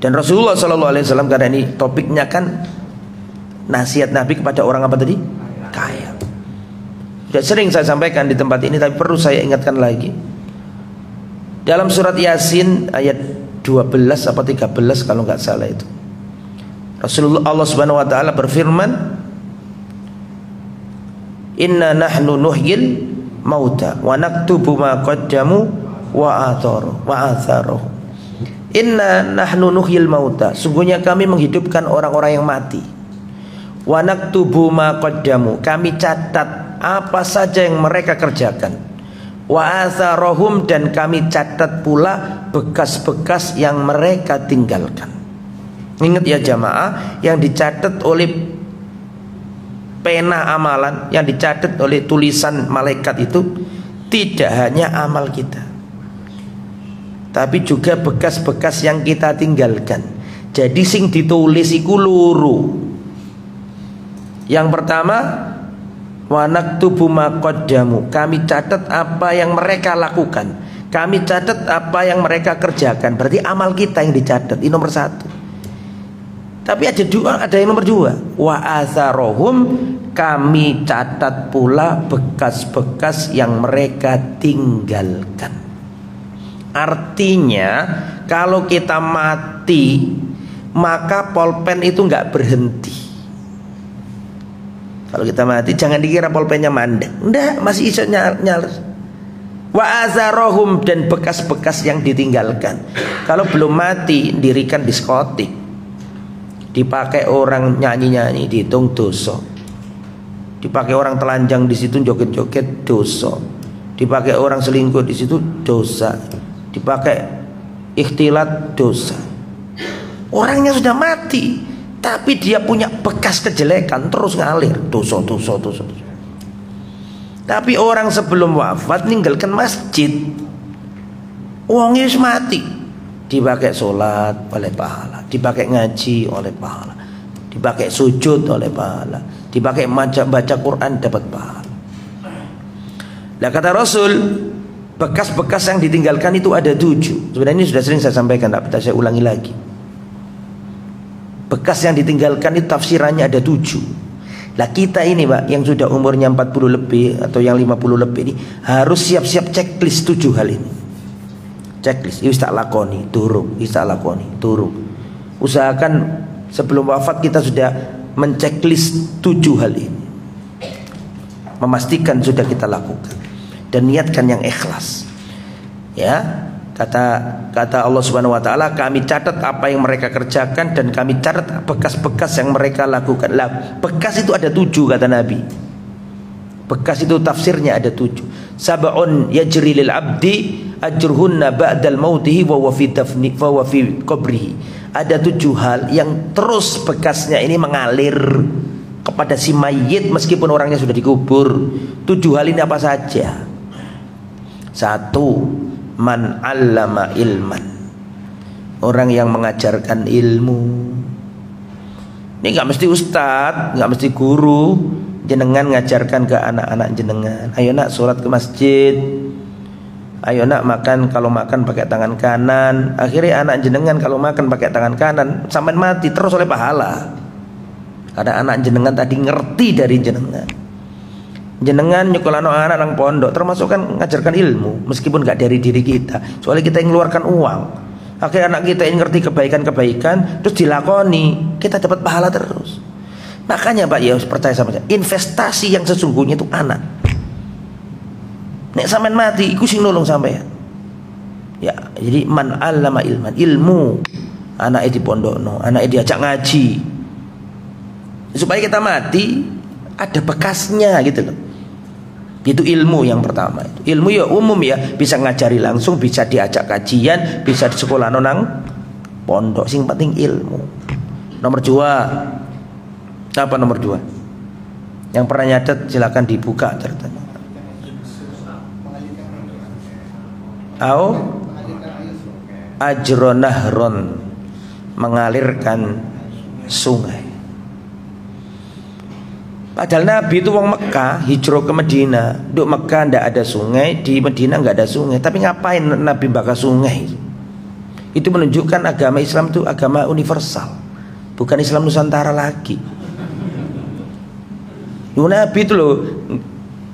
Dan Rasulullah SAW, karena ini topiknya kan nasihat Nabi kepada orang apa tadi? Kaya. Sudah sering saya sampaikan di tempat ini, tapi perlu saya ingatkan lagi. Dalam surat Yasin ayat 12 apa 13 kalau nggak salah itu, Rasulullah Allah Subhanahu wa taala berfirman, "Inna nahnu nuhyil mauta wa naktubu ma qaddamu wa atharuh." Inna nahnu nuhyil mauta, sungguhnya kami menghidupkan orang-orang yang mati. Wa naktubu ma qaddamu, kami catat apa saja yang mereka kerjakan. Wa atharohum, dan kami catat pula bekas-bekas yang mereka tinggalkan. Ingat ya jamaah, yang dicatat oleh pena amalan, yang dicatat oleh tulisan malaikat itu tidak hanya amal kita, tapi juga bekas-bekas yang kita tinggalkan. Jadi sing ditulis iku loro. Yang pertama, wa naktubu ma qaddamu, kami catat apa yang mereka lakukan, kami catat apa yang mereka kerjakan. Berarti amal kita yang dicatat, ini nomor satu. Tapi ada yang nomor dua, wa atharohum, kami catat pula bekas-bekas yang mereka tinggalkan. Artinya kalau kita mati, maka polpen itu nggak berhenti. Kalau kita mati jangan dikira polpennya mandek. Enggak, masih bisa nyala. Wa azarohum, dan bekas-bekas yang ditinggalkan. Kalau belum mati dirikan diskotik, dipakai orang nyanyi-nyanyi, dihitung dosa. Dipakai orang telanjang di situ joget-joget, dosa. Dipakai orang selingkuh di situ, dosa. Dipakai ikhtilat, dosa. Orangnya sudah mati, tapi dia punya bekas kejelekan, terus ngalir dosa. Tapi orang sebelum wafat ninggalkan masjid, uangnya wis mati, dipakai sholat oleh pahala, dipakai ngaji oleh pahala, dipakai sujud oleh pahala, dipakai baca Quran dapat pahala. Nah kata Rasul, bekas-bekas yang ditinggalkan itu ada 7. Sebenarnya ini sudah sering saya sampaikan, tapi saya ulangi lagi. Bekas yang ditinggalkan itu tafsirannya ada 7. Lah kita ini Pak, yang sudah umurnya 40 lebih atau yang 50 lebih ini, harus siap-siap checklist 7 hal ini. Checklist, wis tak lakoni, durung, wis tak lakoni, durung. Usahakan sebelum wafat kita sudah menceklis 7 hal ini. Memastikan sudah kita lakukan dan niatkan yang ikhlas. Ya. Kata Allah Subhanahu wa taala, kami catat apa yang mereka kerjakan dan kami catat bekas-bekas yang mereka lakukan. Lah, bekas itu ada 7 kata Nabi. Bekas itu tafsirnya ada 7. Sab'un yajri lil abdi ajruhunna ba'dal mautihi wa fi dafni wa fi qabrihi. Ada 7 hal yang terus bekasnya ini mengalir kepada si mayit meskipun orangnya sudah dikubur. 7 hal ini apa saja? 1, man 'allama ilman, orang yang mengajarkan ilmu. Ini nggak mesti ustadz, nggak mesti guru. Jenengan ngajarkan ke anak-anak jenengan, ayo nak sholat ke masjid, ayo nak makan, kalau makan pakai tangan kanan. Akhirnya anak jenengan kalau makan pakai tangan kanan sampai mati terus oleh pahala, karena anak jenengan tadi ngerti dari jenengan. Jenengan nyekolahno anak nang pondok termasuk kan ngajarkan ilmu meskipun gak dari diri kita, soalnya kita yang ngeluarkan uang. Akhirnya anak kita ini ngerti kebaikan-kebaikan terus dilakoni, kita dapat pahala terus. Makanya Pak ya percaya sama saya, investasi yang sesungguhnya itu anak. Nek sampean mati iku sing nolong sampean. Ya, jadi man 'allama ilman, ilmu anake dipondokno, anake diajak ngaji. Supaya kita mati ada bekasnya gitu loh. Itu ilmu yang pertama. Ilmu ya umum ya, bisa ngajari langsung, bisa diajak kajian, bisa di sekolah nonang pondok. Sing penting ilmu. Nomor 2. Apa nomor 2? Yang pernah nyatet silakan dibuka ceritanya. Ajronahron, mengalirkan sungai. Padahal Nabi itu wong Mekah hijrah ke Medina. Di Mekah ndak ada sungai, di Medina nggak ada sungai. Tapi ngapain Nabi bakar sungai? Itu menunjukkan agama Islam itu agama universal, bukan Islam Nusantara lagi. Nabi itu loh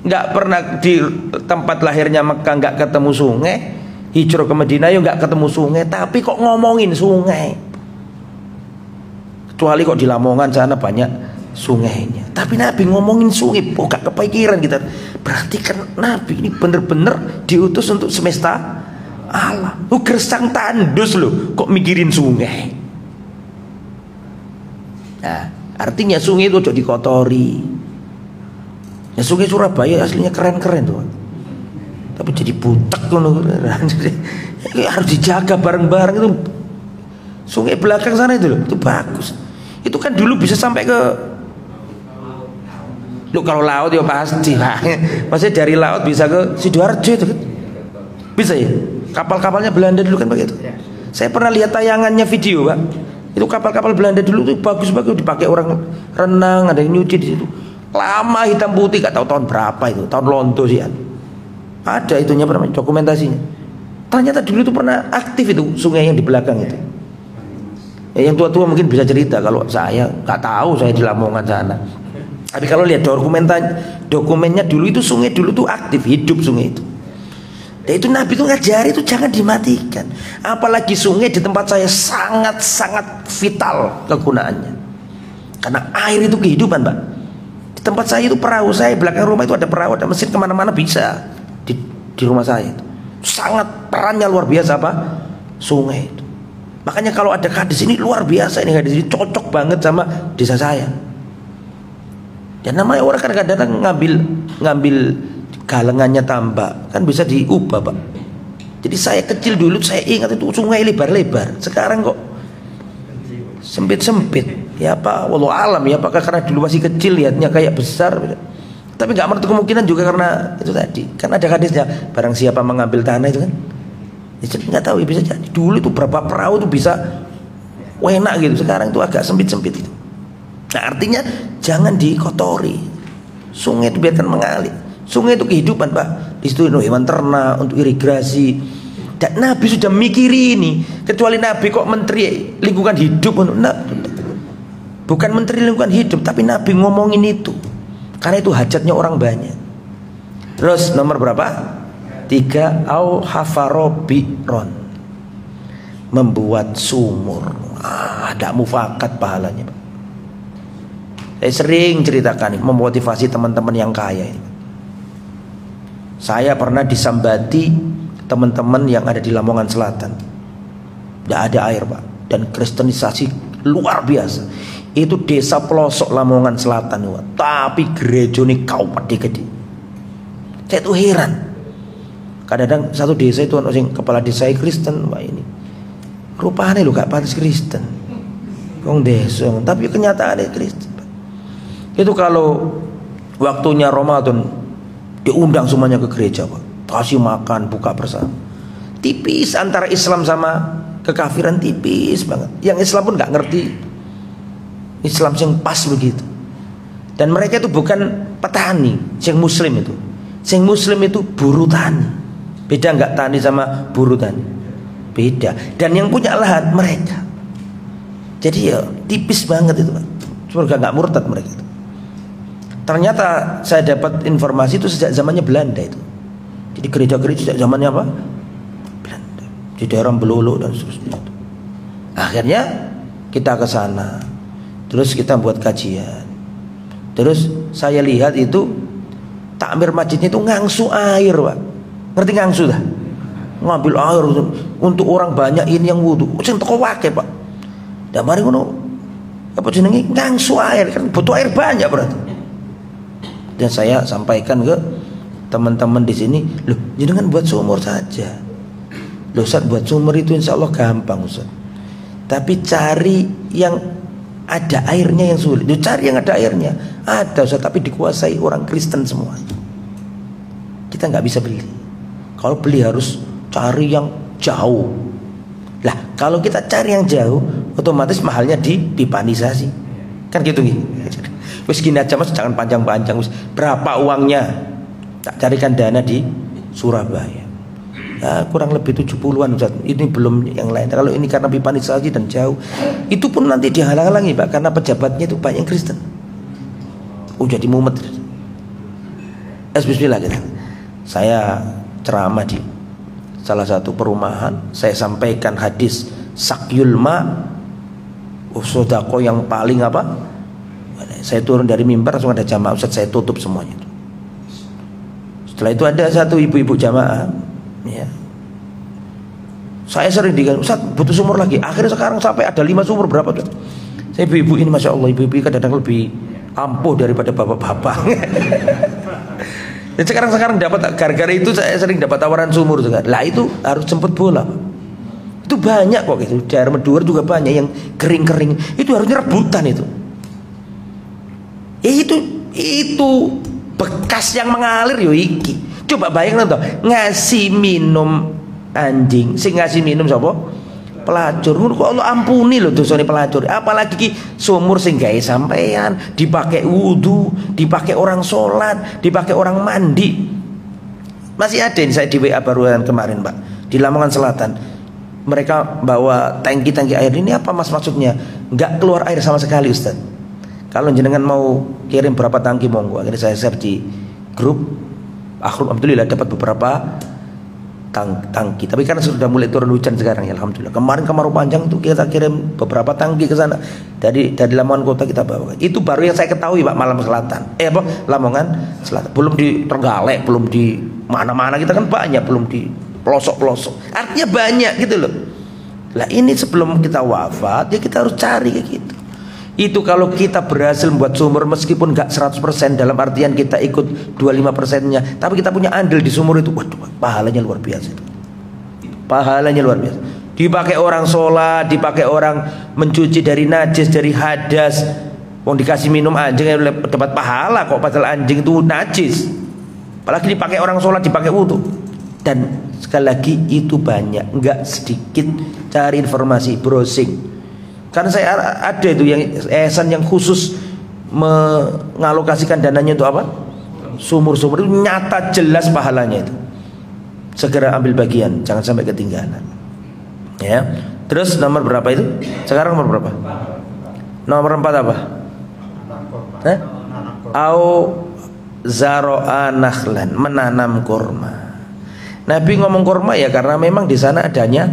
nggak pernah di tempat lahirnya Mekah nggak ketemu sungai, hijrah ke Medina ya nggak ketemu sungai, tapi kok ngomongin sungai. Kecuali kok di Lamongan sana banyak sungainya, tapi Nabi ngomongin sungai, kok gak kepikiran kita. Berarti kan Nabi ini bener-bener diutus untuk semesta alam. Gersang tandus loh, kok mikirin sungai. Nah, artinya sungai itu udah dikotori. Ya, sungai Surabaya aslinya keren-keren tuh, tapi jadi butek loh. Harus dijaga bareng-bareng itu. Sungai belakang sana itu loh, itu bagus. Itu kan dulu bisa sampai ke kalau laut ya pasti Pak. Maksudnya dari laut bisa ke Sidoarjo itu kan. Bisa ya. Kapal-kapalnya Belanda dulu kan begitu. Saya pernah lihat tayangannya video Pak. Itu kapal-kapal Belanda dulu tuh bagus-bagus, dipakai orang renang, ada yang nyuci di situ. Lama hitam putih, gak tahu tahun berapa itu, tahun Londo sih. Ada itunya apa namanya, dokumentasinya. Ternyata dulu itu pernah aktif itu sungai yang di belakang itu. Ya, yang tua-tua mungkin bisa cerita, kalau saya nggak tahu, saya di Lamongan sana. Tapi kalau lihat dokumennya dulu itu sungai dulu tuh aktif, hidup sungai itu. Dan itu Nabi itu ngajari itu jangan dimatikan. Apalagi sungai di tempat saya sangat-sangat vital kegunaannya. Karena air itu kehidupan Pak. Di tempat saya itu perahu, saya belakang rumah itu ada perahu, ada mesin, kemana-mana bisa di rumah saya itu. Sangat perannya luar biasa Pak, sungai itu. Makanya kalau ada hadis ini luar biasa, ini hadis ini cocok banget sama desa saya. Dan namanya orang kadang-kadang ngambil galengannya tambak kan bisa diubah Pak. Jadi saya kecil dulu saya ingat itu sungai lebar-lebar, sekarang kok sempit-sempit. Ya Pak, wallahu alam ya, apakah karena dulu masih kecil lihatnya kayak besar. Tapi nggak menutup kemungkinan juga karena itu tadi. Kan ada hadisnya, barang siapa mengambil tanah itu kan. Nggak tahu ya, bisa jadi. Dulu itu berapa perahu itu bisa enak gitu, sekarang itu agak sempit-sempit itu. Nah artinya jangan dikotori. Sungai itu biarkan mengalir. Sungai itu kehidupan Pak. Di situ hewan ternak, untuk irigasi. Dan Nabi sudah mikiri ini. Kecuali Nabi kok menteri lingkungan hidup. Bukan menteri lingkungan hidup, tapi Nabi ngomongin itu. Karena itu hajatnya orang banyak. Terus nomor berapa? 3. Au hafarobiron, membuat sumur. Ada mufakat pahalanya Pak. Saya sering ceritakan, memotivasi teman-teman yang kaya ini. Saya pernah disambati teman-teman yang ada di Lamongan Selatan. Tidak ada air Pak. Dan kristenisasi luar biasa. Itu desa pelosok Lamongan Selatan Pak. Tapi gereja ini kau gede. Saya tuh heran. Kadang-kadang satu desa itu kepala desa Kristen Pak ini. Rupanya lu gak pantas Kristen. Kong desa, tapi kenyataannya Kristen. Itu kalau waktunya Ramadan diundang semuanya ke gereja Pak. Kasih makan, buka bersama. Tipis antara Islam sama kekafiran, tipis banget. Yang Islam pun gak ngerti Islam yang pas begitu. Dan mereka itu bukan petani, yang muslim itu. Yang muslim itu buruh tani. Beda nggak tani sama buruh tani? Beda. Dan yang punya lahan mereka. Jadi ya tipis banget itu Pak. Surga nggak murtad mereka itu. Ternyata saya dapat informasi itu sejak zamannya Belanda itu. Jadi gereja-gereja sejak zamannya apa? Belanda. Di daerah Belolo dan seterusnya. Akhirnya kita ke sana. Terus kita buat kajian. Terus saya lihat itu takmir masjidnya itu ngangsu air, Pak. Ngerti ngangsu dah? Ngambil air untuk orang banyak ini yang wudu. Sing teko wake, Pak. Dan mari ngono apa jenenge ngangsu air, kan butuh air banyak berarti. Dan saya sampaikan ke teman-teman di sini, loh jenengan buat sumur saja. Loh Ustaz, buat sumur itu insya Allah gampang Ustaz. Tapi cari yang ada airnya yang sulit. Loh, cari yang ada airnya. Ada Ustaz, tapi dikuasai orang Kristen semua. Kita nggak bisa beli. Kalau beli harus cari yang jauh. Lah kalau kita cari yang jauh, otomatis mahalnya dipipanisasi. Kan gitu nih. Wis gini aja Mas, jangan panjang-panjang. Berapa uangnya? Tak carikan dana di Surabaya. Ya, kurang lebih 70-an Ustaz. Ini belum yang lain. Kalau ini karena pipanisasi dan jauh, itu pun nanti dihalang-halangi Pak, karena pejabatnya itu banyak Kristen. Oh jadi mumet. Bismillah gitu. Saya ceramah di salah satu perumahan, saya sampaikan hadis sakyul ma, sodako yang paling apa? Saya turun dari mimbar langsung ada jamaah Ustaz, saya tutup semuanya. Setelah itu ada satu ibu-ibu jamaah, ya. Saya sering dikan, Ustaz butuh sumur lagi. Akhirnya sekarang sampai ada 5 sumur berapa tuh? Saya ibu-ibu ini masya Allah, ibu-ibu kadang-kadang lebih ampuh daripada bapak-bapak. Dan sekarang dapat, gara-gara itu saya sering dapat tawaran sumur juga. Lah itu harus jemput bola. Itu banyak kok gitu. Di air Meduar juga banyak yang kering-kering. Itu harusnya rebutan itu. Itu bekas yang mengalir yo iki. Coba bayangin toh, ngasih minum anjing, sing ngasih minum sapa? Pelacur. Ngono kok Allah ampuni lho dosane pelacur. Apalagi ki sumur sing gawe sampean, dipakai wudu, dipakai orang sholat, dipakai orang mandi. Masih ada ini saya di WA barusan kemarin, Pak. Di Lamongan Selatan. Mereka bawa tangki-tangki air. Ini apa Mas maksudnya? Enggak keluar air sama sekali, Ustaz. Kalau jenengan mau kirim berapa tangki monggo. Akhirnya saya share di grup. Alhamdulillah dapat beberapa tangki. Tapi karena sudah mulai turun hujan sekarang ya alhamdulillah. Kemarin kemarau panjang itu kita kirim beberapa tangki ke sana. Dari Lamongan kota kita bawa. Itu baru yang saya ketahui Pak, Lamongan Selatan. Belum di Trenggalek, belum di mana-mana, kita kan banyak, belum di pelosok-pelosok. Artinya banyak gitu loh. Lah ini sebelum kita wafat ya kita harus cari kayak gitu. Itu kalau kita berhasil membuat sumur meskipun gak 100% dalam artian kita ikut 25%-nya, tapi kita punya andil di sumur itu, waduh pahalanya luar biasa. Pahalanya luar biasa. Dipakai orang sholat, dipakai orang mencuci dari najis, dari hadas. Wong dikasih minum anjing dapat pahala kok, padahal anjing itu najis. Apalagi dipakai orang sholat, dipakai wudu. Dan sekali lagi itu banyak, enggak sedikit. Cari informasi, browsing. Karena saya ada itu yang yayasan yang khusus mengalokasikan dananya untuk apa? Sumur-sumur itu nyata jelas pahalanya itu. Segera ambil bagian, jangan sampai ketinggalan. Ya. Terus nomor berapa itu? Sekarang nomor berapa? Nomor 4 apa? Au zaro'a nakhlan, menanam kurma. Nabi ngomong kurma ya karena memang di sana adanya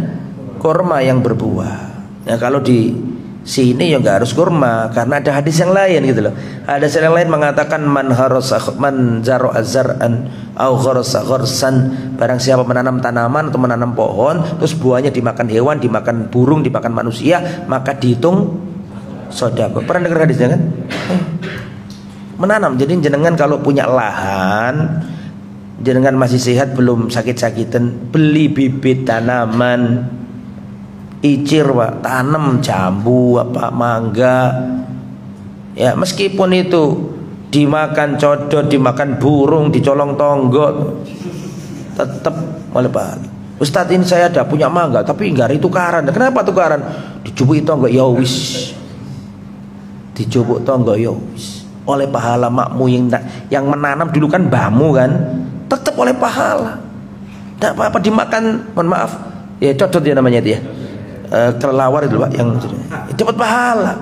kurma yang berbuah. Ya kalau di sini ya nggak harus kurma karena ada hadis yang lain gitu loh. Hadis yang lain mengatakan man zaro'a zar'an au gharasa gharsan, barang siapa menanam tanaman atau menanam pohon terus buahnya dimakan hewan, dimakan burung, dimakan manusia, maka dihitung sedekah. Pernah dengar hadisnya kan? Menanam. Jadi jenengan kalau punya lahan, jenengan masih sehat belum sakit-sakitan, beli bibit tanaman, icir Pak, tanam jambu apa mangga. Ya, meskipun itu dimakan codot, dimakan burung, dicolong tonggo, tetap oleh pahala. Ustadz ini saya ada punya mangga tapi enggak tukaran. Kenapa tukaran? Dicubuk tonggo ya wis. Dicubuk tonggo ya wis. Oleh pahala makmu yang menanam dulu kan mbahmu kan, tetap oleh pahala. Tidak apa-apa dimakan, mohon maaf. Ya codot ya namanya itu ya. Kelelawar itu Pak yang dapat pahala.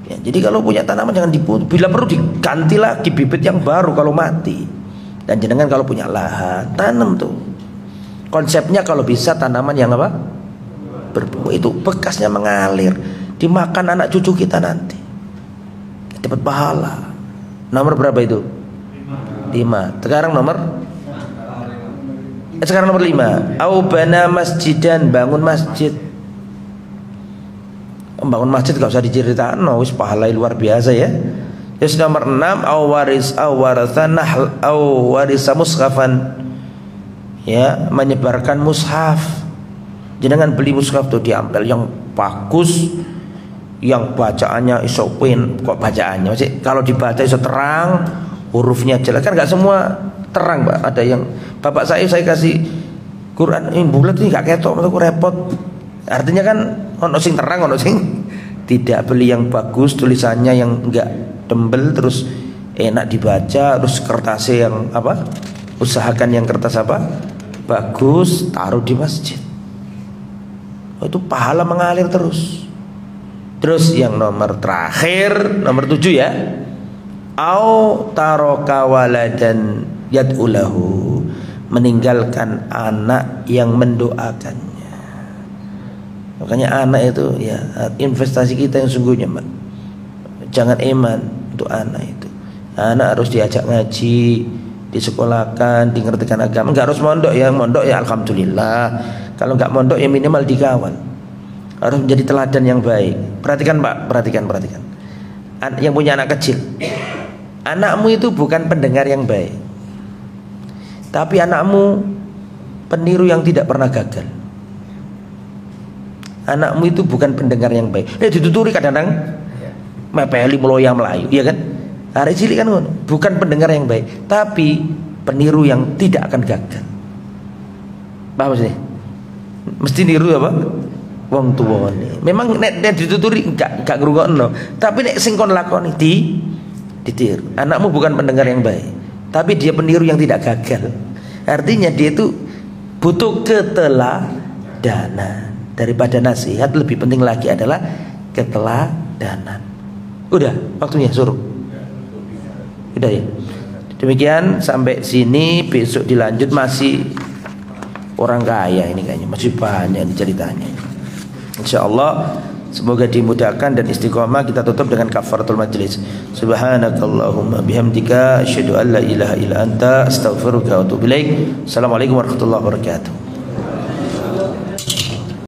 Ya, jadi kalau punya tanaman jangan diputus. Bila perlu diganti lagi bibit yang baru kalau mati. Dan jenengan kalau punya lahan tanam tuh. Konsepnya kalau bisa tanaman yang apa? Berbuah, itu bekasnya mengalir, dimakan anak cucu kita nanti. dapat pahala. Nomor berapa itu? 5. Sekarang nomor 5. Au bana masjidan, bangun masjid. Bangun masjid gak usah diceritakan, wis pahala luar biasa ya. Terus nomor 6, au warisa mushafan. Ya, menyebarkan mushaf. Jangan beli mushaf tuh diambil yang bagus, yang bacaannya iso kok bacaannya masih kalau dibaca iso terang, hurufnya jelas. Kan gak semua terang, Pak. Ada yang bapak saya kasih Quran ini bulat ini gak ketok, aku repot. Artinya kan ono sing terang, ono sing tidak. Beli yang bagus, tulisannya yang enggak tembel, terus enak dibaca, terus kertasnya yang apa? Usahakan yang kertas apa? Bagus, taruh di masjid. Itu pahala mengalir terus. Terus yang nomor terakhir, nomor 7 ya. Au taraka waladan yad'ulahu, meninggalkan anak yang mendoakannya. Makanya anak itu ya investasi kita yang sungguhnya, Mbak. Jangan eman untuk anak itu. Anak harus diajak ngaji, disekolahkan, dingertikan agama. Enggak harus mondok ya, mondok ya alhamdulillah. Kalau enggak mondok ya minimal dikawal. Harus menjadi teladan yang baik. Perhatikan Pak, perhatikan. Yang punya anak kecil, anakmu itu bukan pendengar yang baik, tapi anakmu peniru yang tidak pernah gagal. Anakmu itu bukan pendengar yang baik. Dituturi kadang-kadang mepeli meloyang melayu, iya kan? Arek cilik kan bukan pendengar yang baik, tapi peniru yang tidak akan gagal. Paham sih? Mesti niru apa? Wong tuwane. Memang nek dituturi enggak ngrungokno, tapi nek sing kon lakoni ditiru. Anakmu bukan pendengar yang baik, tapi dia peniru yang tidak gagal. Artinya dia itu butuh keteladanan. Daripada nasihat lebih penting lagi adalah keteladanan. Udah, waktunya suruh. Udah ya. Demikian sampai sini, besok dilanjut. Masih orang kaya ini kayaknya, masih banyak ini ceritanya. Insyaallah semoga dimudahkan dan istiqomah. Kita tutup dengan kafaratul majlis. Subhanakallahumma bihamdika asyhadu an la ilaha illa anta astaghfiruka wa atubu ilaik. Assalamualaikum warahmatullahi wabarakatuh.